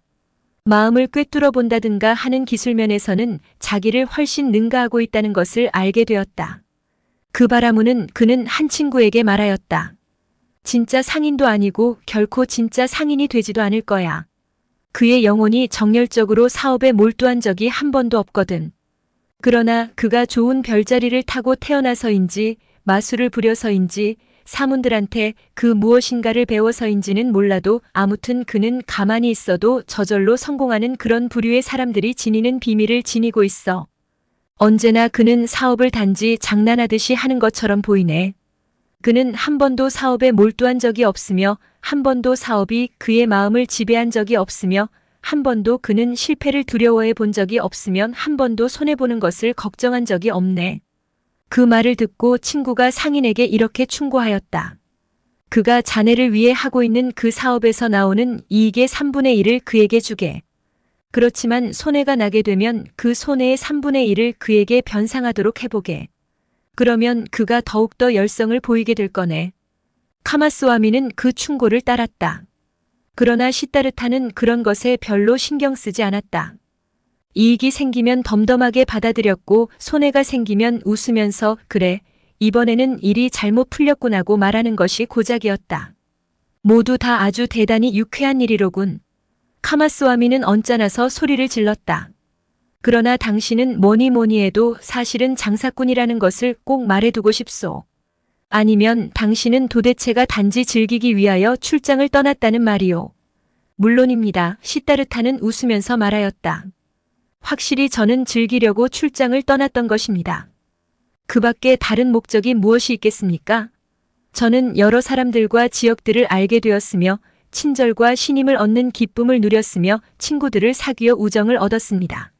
마음을 꿰뚫어 본다든가 하는 기술면에서는 자기를 훨씬 능가하고 있다는 것을 알게 되었다. 그 바라무는 그는 한 친구에게 말하였다. 진짜 상인도 아니고 결코 진짜 상인이 되지도 않을 거야. 그의 영혼이 정열적으로 사업에 몰두한 적이 한 번도 없거든. 그러나 그가 좋은 별자리를 타고 태어나서인지 마술을 부려서인지 사문들한테 그 무엇인가를 배워서인지는 몰라도 아무튼 그는 가만히 있어도 저절로 성공하는 그런 부류의 사람들이 지니는 비밀을 지니고 있어. 언제나 그는 사업을 단지 장난하듯이 하는 것처럼 보이네. 그는 한 번도 사업에 몰두한 적이 없으며 한 번도 사업이 그의 마음을 지배한 적이 없으며 한 번도 그는 실패를 두려워해 본 적이 없으면 한 번도 손해보는 것을 걱정한 적이 없네. 그 말을 듣고 친구가 상인에게 이렇게 충고하였다. 그가 자네를 위해 하고 있는 그 사업에서 나오는 이익의 3분의 1을 그에게 주게. 그렇지만 손해가 나게 되면 그 손해의 3분의 1을 그에게 변상하도록 해보게. 그러면 그가 더욱더 열성을 보이게 될 거네. 카마스와미는 그 충고를 따랐다. 그러나 시다르타는 그런 것에 별로 신경 쓰지 않았다. 이익이 생기면 덤덤하게 받아들였고 손해가 생기면 웃으면서 그래, 이번에는 일이 잘못 풀렸구나고 말하는 것이 고작이었다. 모두 다 아주 대단히 유쾌한 일이로군. 카마스와미는 언짢아서 소리를 질렀다. 그러나 당신은 뭐니 해도 사실은 장사꾼이라는 것을 꼭 말해두고 싶소. 아니면 당신은 도대체가 단지 즐기기 위하여 출장을 떠났다는 말이오. 물론입니다. 시다르타는 웃으면서 말하였다. 확실히 저는 즐기려고 출장을 떠났던 것입니다. 그 밖에 다른 목적이 무엇이 있겠습니까? 저는 여러 사람들과 지역들을 알게 되었으며 친절과 신임을 얻는 기쁨을 누렸으며 친구들을 사귀어 우정을 얻었습니다.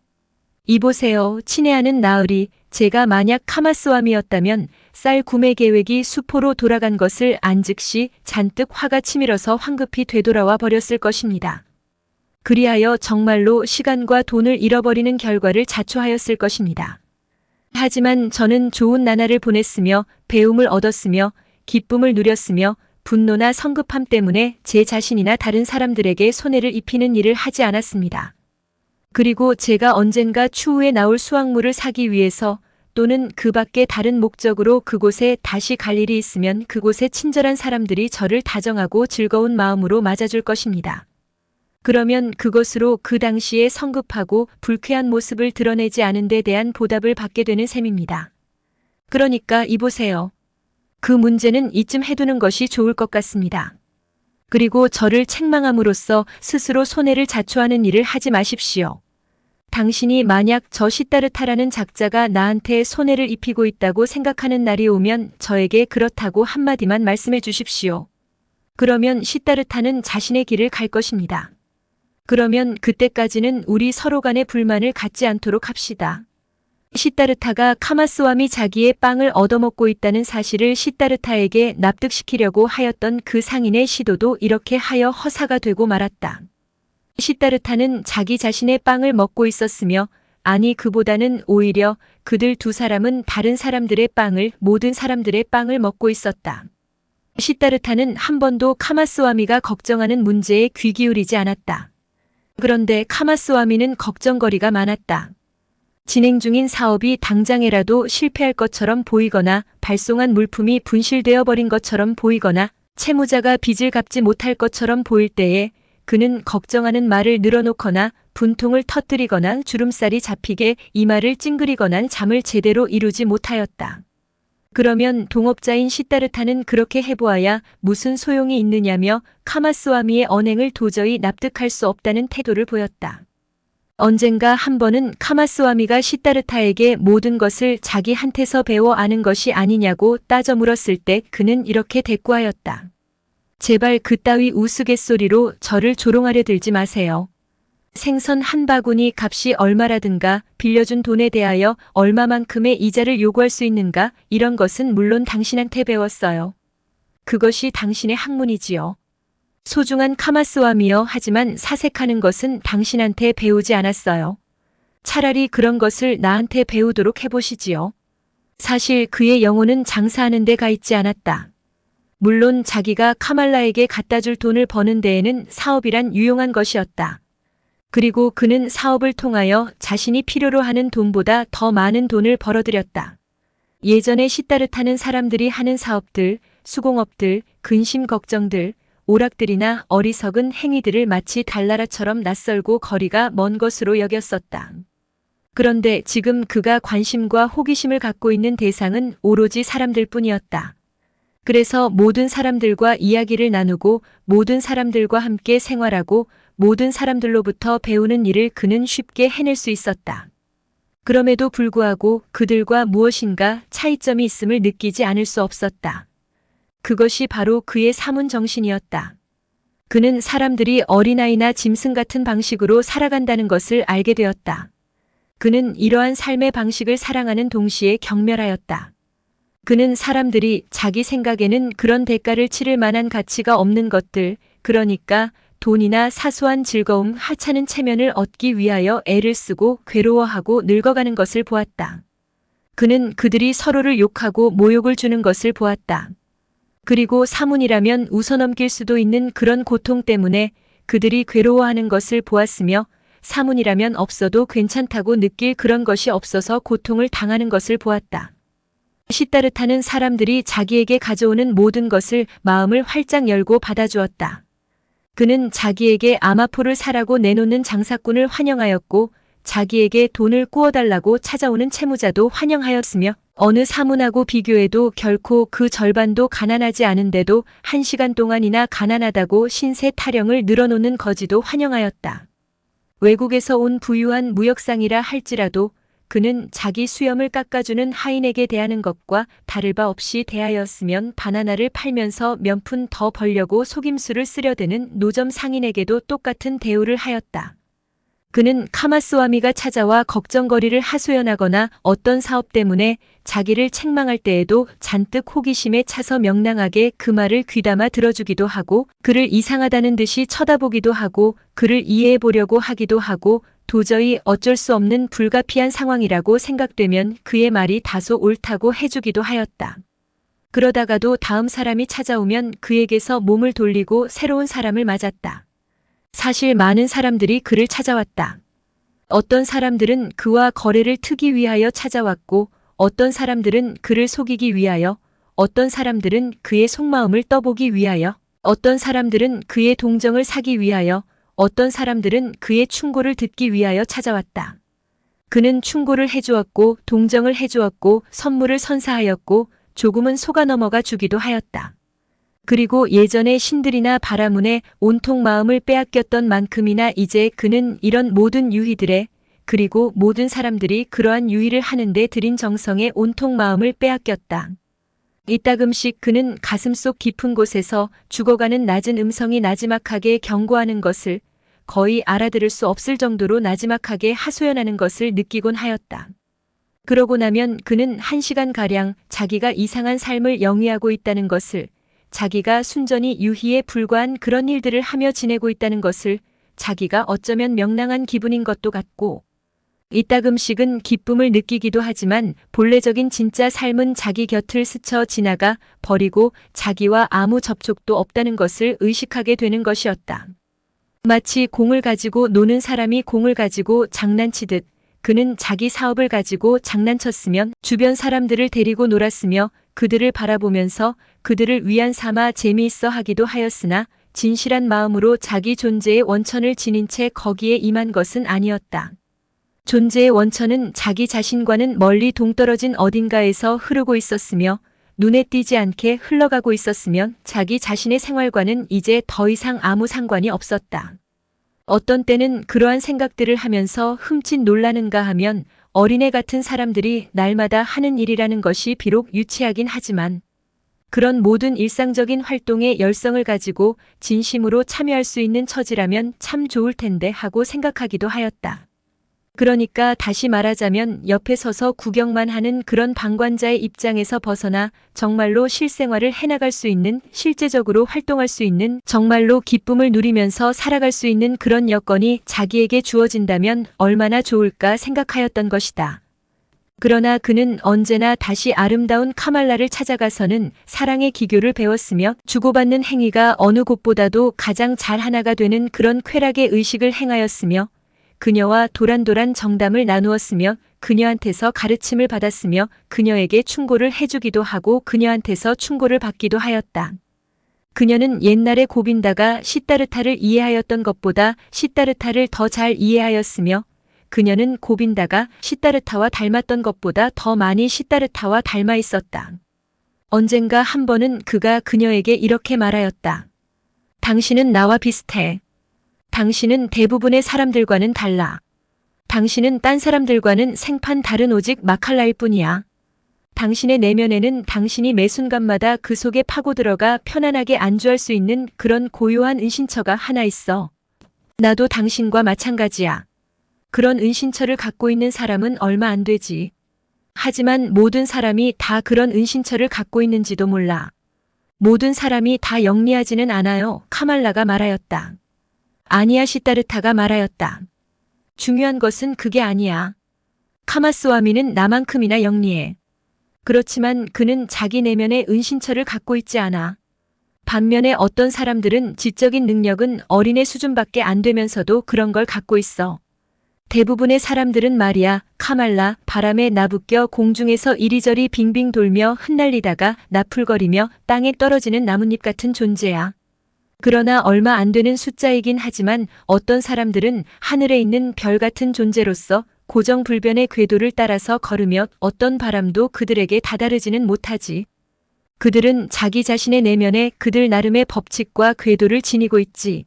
이보세요. 친애하는 나으리, 제가 만약 카마스와미였다면 쌀 구매 계획이 수포로 돌아간 것을 안 즉시 잔뜩 화가 치밀어서 황급히 되돌아와 버렸을 것입니다. 그리하여 정말로 시간과 돈을 잃어버리는 결과를 자초하였을 것입니다. 하지만 저는 좋은 나날을 보냈으며 배움을 얻었으며 기쁨을 누렸으며 분노나 성급함 때문에 제 자신이나 다른 사람들에게 손해를 입히는 일을 하지 않았습니다. 그리고 제가 언젠가 추후에 나올 수확물을 사기 위해서 또는 그 밖에 다른 목적으로 그곳에 다시 갈 일이 있으면 그곳에 친절한 사람들이 저를 다정하고 즐거운 마음으로 맞아줄 것입니다. 그러면 그것으로 그 당시에 성급하고 불쾌한 모습을 드러내지 않은 데 대한 보답을 받게 되는 셈입니다. 그러니까 이보세요. 그 문제는 이쯤 해두는 것이 좋을 것 같습니다. 그리고 저를 책망함으로써 스스로 손해를 자초하는 일을 하지 마십시오. 당신이 만약 저 시다르타라는 작자가 나한테 손해를 입히고 있다고 생각하는 날이 오면 저에게 그렇다고 한마디만 말씀해 주십시오. 그러면 시다르타는 자신의 길을 갈 것입니다. 그러면 그때까지는 우리 서로 간의 불만을 갖지 않도록 합시다. 시다르타가 카마스와미 자기의 빵을 얻어먹고 있다는 사실을 시다르타에게 납득시키려고 하였던 그 상인의 시도도 이렇게 하여 허사가 되고 말았다. 시다르타는 자기 자신의 빵을 먹고 있었으며, 아니 그보다는 오히려 그들 두 사람은 다른 사람들의 빵을, 모든 사람들의 빵을 먹고 있었다. 시다르타는 한 번도 카마스와미가 걱정하는 문제에 귀 기울이지 않았다. 그런데 카마스와미는 걱정거리가 많았다. 진행 중인 사업이 당장에라도 실패할 것처럼 보이거나, 발송한 물품이 분실되어 버린 것처럼 보이거나, 채무자가 빚을 갚지 못할 것처럼 보일 때에 그는 걱정하는 말을 늘어놓거나, 분통을 터뜨리거나, 주름살이 잡히게 이마를 찡그리거나 잠을 제대로 이루지 못하였다. 그러면 동업자인 시다르타는 그렇게 해보아야 무슨 소용이 있느냐며 카마스와미의 언행을 도저히 납득할 수 없다는 태도를 보였다. 언젠가 한 번은 카마스와미가 시다르타에게 모든 것을 자기한테서 배워 아는 것이 아니냐고 따져 물었을 때 그는 이렇게 대꾸하였다. 제발 그따위 우스갯소리로 저를 조롱하려 들지 마세요. 생선 한 바구니 값이 얼마라든가, 빌려준 돈에 대하여 얼마만큼의 이자를 요구할 수 있는가, 이런 것은 물론 당신한테 배웠어요. 그것이 당신의 학문이지요. 소중한 카마스와미여, 하지만 사색하는 것은 당신한테 배우지 않았어요. 차라리 그런 것을 나한테 배우도록 해보시지요. 사실 그의 영혼은 장사하는 데 가 있지 않았다. 물론 자기가 카말라에게 갖다 줄 돈을 버는 데에는 사업이란 유용한 것이었다. 그리고 그는 사업을 통하여 자신이 필요로 하는 돈보다 더 많은 돈을 벌어들였다. 예전에 시다르타는 사람들이 하는 사업들, 수공업들, 근심 걱정들, 오락들이나 어리석은 행위들을 마치 달나라처럼 낯설고 거리가 먼 것으로 여겼었다. 그런데 지금 그가 관심과 호기심을 갖고 있는 대상은 오로지 사람들 뿐이었다. 그래서 모든 사람들과 이야기를 나누고, 모든 사람들과 함께 생활하고, 모든 사람들로부터 배우는 일을 그는 쉽게 해낼 수 있었다. 그럼에도 불구하고 그들과 무엇인가 차이점이 있음을 느끼지 않을 수 없었다. 그것이 바로 그의 사문 정신이었다. 그는 사람들이 어린아이나 짐승 같은 방식으로 살아간다는 것을 알게 되었다. 그는 이러한 삶의 방식을 사랑하는 동시에 경멸하였다. 그는 사람들이 자기 생각에는 그런 대가를 치를 만한 가치가 없는 것들, 그러니까 돈이나 사소한 즐거움, 하찮은 체면을 얻기 위하여 애를 쓰고 괴로워하고 늙어가는 것을 보았다. 그는 그들이 서로를 욕하고 모욕을 주는 것을 보았다. 그리고 사문이라면 웃어넘길 수도 있는 그런 고통 때문에 그들이 괴로워하는 것을 보았으며, 사문이라면 없어도 괜찮다고 느낄 그런 것이 없어서 고통을 당하는 것을 보았다. 시다르타는 사람들이 자기에게 가져오는 모든 것을 마음을 활짝 열고 받아주었다. 그는 자기에게 아마포를 사라고 내놓는 장사꾼을 환영하였고, 자기에게 돈을 꾸어달라고 찾아오는 채무자도 환영하였으며, 어느 사문하고 비교해도 결코 그 절반도 가난하지 않은데도 1시간 동안이나 가난하다고 신세 타령을 늘어놓는 거지도 환영하였다. 외국에서 온 부유한 무역상이라 할지라도 그는 자기 수염을 깎아주는 하인에게 대하는 것과 다를 바 없이 대하였으면, 바나나를 팔면서 몇 푼 더 벌려고 속임수를 쓰려드는 노점 상인에게도 똑같은 대우를 하였다. 그는 카마스와미가 찾아와 걱정거리를 하소연하거나 어떤 사업 때문에 자기를 책망할 때에도 잔뜩 호기심에 차서 명랑하게 그 말을 귀담아 들어주기도 하고, 그를 이상하다는 듯이 쳐다보기도 하고, 그를 이해해 보려고 하기도 하고, 도저히 어쩔 수 없는 불가피한 상황이라고 생각되면 그의 말이 다소 옳다고 해주기도 하였다. 그러다가도 다음 사람이 찾아오면 그에게서 몸을 돌리고 새로운 사람을 맞았다. 사실 많은 사람들이 그를 찾아왔다. 어떤 사람들은 그와 거래를 트기 위하여 찾아왔고, 어떤 사람들은 그를 속이기 위하여, 어떤 사람들은 그의 속마음을 떠보기 위하여, 어떤 사람들은 그의 동정을 사기 위하여, 어떤 사람들은 그의 충고를 듣기 위하여 찾아왔다. 그는 충고를 해주었고, 동정을 해주었고, 선물을 선사하였고, 조금은 속아 넘어가 주기도 하였다. 그리고 예전에 신들이나 바라문에 온통 마음을 빼앗겼던 만큼이나 이제 그는 이런 모든 유희들의, 그리고 모든 사람들이 그러한 유희를 하는데 들인 정성에 온통 마음을 빼앗겼다. 이따금씩 그는 가슴속 깊은 곳에서 죽어가는 낮은 음성이 나지막하게 경고하는 것을, 거의 알아들을 수 없을 정도로 나지막하게 하소연하는 것을 느끼곤 하였다. 그러고 나면 그는 1시간가량 자기가 이상한 삶을 영위하고 있다는 것을, 자기가 순전히 유희에 불과한 그런 일들을 하며 지내고 있다는 것을, 자기가 어쩌면 명랑한 기분인 것도 같고, 이따금씩은 기쁨을 느끼기도 하지만 본래적인 진짜 삶은 자기 곁을 스쳐 지나가 버리고 자기와 아무 접촉도 없다는 것을 의식하게 되는 것이었다. 마치 공을 가지고 노는 사람이 공을 가지고 장난치듯 그는 자기 사업을 가지고 장난쳤으면 주변 사람들을 데리고 놀았으며 그들을 바라보면서 그들을 위안 삼아 재미있어 하기도 하였으나 진실한 마음으로 자기 존재의 원천을 지닌 채 거기에 임한 것은 아니었다. 존재의 원천은 자기 자신과는 멀리 동떨어진 어딘가에서 흐르고 있었으며 눈에 띄지 않게 흘러가고 있었으면 자기 자신의 생활과는 이제 더 이상 아무 상관이 없었다. 어떤 때는 그러한 생각들을 하면서 흠칫 놀라는가 하면 어린애 같은 사람들이 날마다 하는 일이라는 것이 비록 유치하긴 하지만 그런 모든 일상적인 활동에 열성을 가지고 진심으로 참여할 수 있는 처지라면 참 좋을 텐데 하고 생각하기도 하였다. 그러니까 다시 말하자면 옆에 서서 구경만 하는 그런 방관자의 입장에서 벗어나 정말로 실생활을 해나갈 수 있는, 실제적으로 활동할 수 있는, 정말로 기쁨을 누리면서 살아갈 수 있는 그런 여건이 자기에게 주어진다면 얼마나 좋을까 생각하였던 것이다. 그러나 그는 언제나 다시 아름다운 카말라를 찾아가서는 사랑의 기교를 배웠으며 주고받는 행위가 어느 곳보다도 가장 잘 하나가 되는 그런 쾌락의 의식을 행하였으며 그녀와 도란도란 정담을 나누었으며 그녀한테서 가르침을 받았으며 그녀에게 충고를 해주기도 하고 그녀한테서 충고를 받기도 하였다. 그녀는 옛날에 고빈다가 시다르타를 이해하였던 것보다 시다르타를 더 잘 이해하였으며 그녀는 고빈다가 시다르타와 닮았던 것보다 더 많이 시다르타와 닮아 있었다. 언젠가 한 번은 그가 그녀에게 이렇게 말하였다. 당신은 나와 비슷해. 당신은 대부분의 사람들과는 달라. 당신은 딴 사람들과는 생판 다른 오직 마칼라일 뿐이야. 당신의 내면에는 당신이 매 순간마다 그 속에 파고들어가 편안하게 안주할 수 있는 그런 고요한 은신처가 하나 있어. 나도 당신과 마찬가지야. 그런 은신처를 갖고 있는 사람은 얼마 안 되지. 하지만 모든 사람이 다 그런 은신처를 갖고 있는지도 몰라. 모든 사람이 다 영리하지는 않아요. 카말라가 말하였다. 아니야, 시다르타가 말하였다. 중요한 것은 그게 아니야. 카마스와미는 나만큼이나 영리해. 그렇지만 그는 자기 내면의 은신처를 갖고 있지 않아. 반면에 어떤 사람들은 지적인 능력은 어린애 수준밖에 안 되면서도 그런 걸 갖고 있어. 대부분의 사람들은 말이야, 카말라, 바람에 나부껴 공중에서 이리저리 빙빙 돌며 흩날리다가 나풀거리며 땅에 떨어지는 나뭇잎 같은 존재야. 그러나 얼마 안 되는 숫자이긴 하지만 어떤 사람들은 하늘에 있는 별 같은 존재로서 고정불변의 궤도를 따라서 걸으며 어떤 바람도 그들에게 다다르지는 못하지. 그들은 자기 자신의 내면에 그들 나름의 법칙과 궤도를 지니고 있지.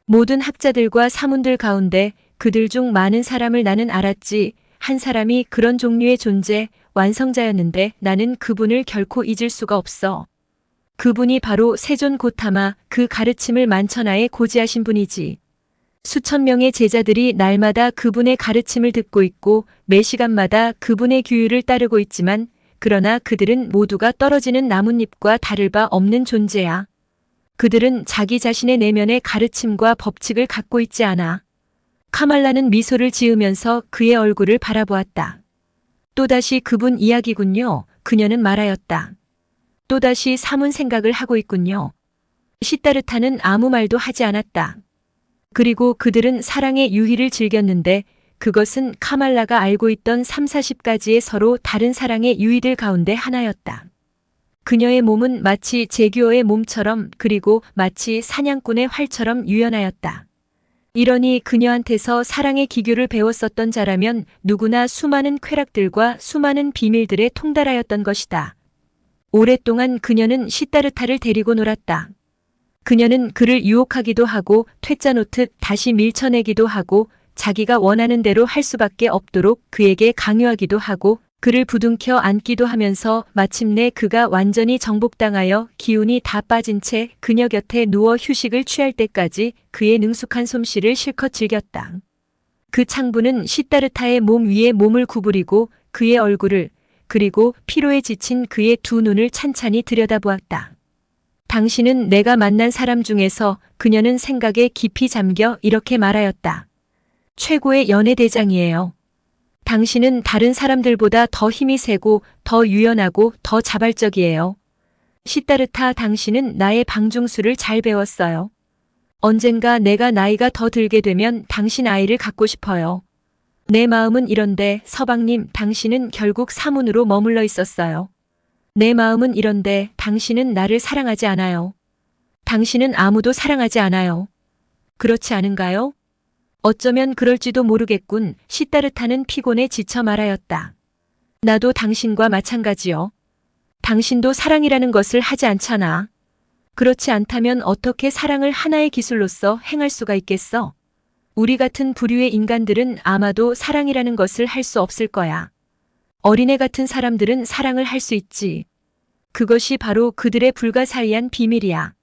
모든 학자들과 사문들 가운데 그들 중 많은 사람을 나는 알았지. 한 사람이 그런 종류의 존재, 완성자였는데 나는 그분을 결코 잊을 수가 없어. 그분이 바로 세존 고타마, 그 가르침을 만천하에 고지하신 분이지. 수천 명의 제자들이 날마다 그분의 가르침을 듣고 있고 매 시간마다 그분의 규율을 따르고 있지만 그러나 그들은 모두가 떨어지는 나뭇잎과 다를 바 없는 존재야. 그들은 자기 자신의 내면의 가르침과 법칙을 갖고 있지 않아. 카말라는 미소를 지으면서 그의 얼굴을 바라보았다. 또다시 그분 이야기군요. 그녀는 말하였다. 또다시 사문 생각을 하고 있군요. 시다르타는 아무 말도 하지 않았다. 그리고 그들은 사랑의 유희를 즐겼는데 그것은 카말라가 알고 있던 30-40가지의 서로 다른 사랑의 유희들 가운데 하나였다. 그녀의 몸은 마치 제규어의 몸처럼 그리고 마치 사냥꾼의 활처럼 유연하였다. 이러니 그녀한테서 사랑의 기교를 배웠었던 자라면 누구나 수많은 쾌락들과 수많은 비밀들에 통달하였던 것이다. 오랫동안 그녀는 시다르타를 데리고 놀았다. 그녀는 그를 유혹하기도 하고 퇴짜 놓듯 다시 밀쳐내기도 하고 자기가 원하는 대로 할 수밖에 없도록 그에게 강요하기도 하고 그를 부둥켜 안기도 하면서 마침내 그가 완전히 정복당하여 기운이 다 빠진 채 그녀 곁에 누워 휴식을 취할 때까지 그의 능숙한 솜씨를 실컷 즐겼다. 그 창부는 시다르타의 몸 위에 몸을 구부리고 그의 얼굴을 그리고 피로에 지친 그의 두 눈을 찬찬히 들여다보았다. 당신은 내가 만난 사람 중에서 그녀는 생각에 깊이 잠겨 이렇게 말하였다. 최고의 연애대장이에요. 당신은 다른 사람들보다 더 힘이 세고 더 유연하고 더 자발적이에요. 시다르타 당신은 나의 방중술을 잘 배웠어요. 언젠가 내가 나이가 더 들게 되면 당신 아이를 갖고 싶어요. 내 마음은 이런데 서방님 당신은 결국 사문으로 머물러 있었어요. 내 마음은 이런데 당신은 나를 사랑하지 않아요. 당신은 아무도 사랑하지 않아요. 그렇지 않은가요? 어쩌면 그럴지도 모르겠군. 시다르타는 피곤에 지쳐 말하였다. 나도 당신과 마찬가지요. 당신도 사랑이라는 것을 하지 않잖아. 그렇지 않다면 어떻게 사랑을 하나의 기술로서 행할 수가 있겠어? 우리 같은 부류의 인간들은 아마도 사랑이라는 것을 할 수 없을 거야. 어린애 같은 사람들은 사랑을 할 수 있지. 그것이 바로 그들의 불가사의한 비밀이야.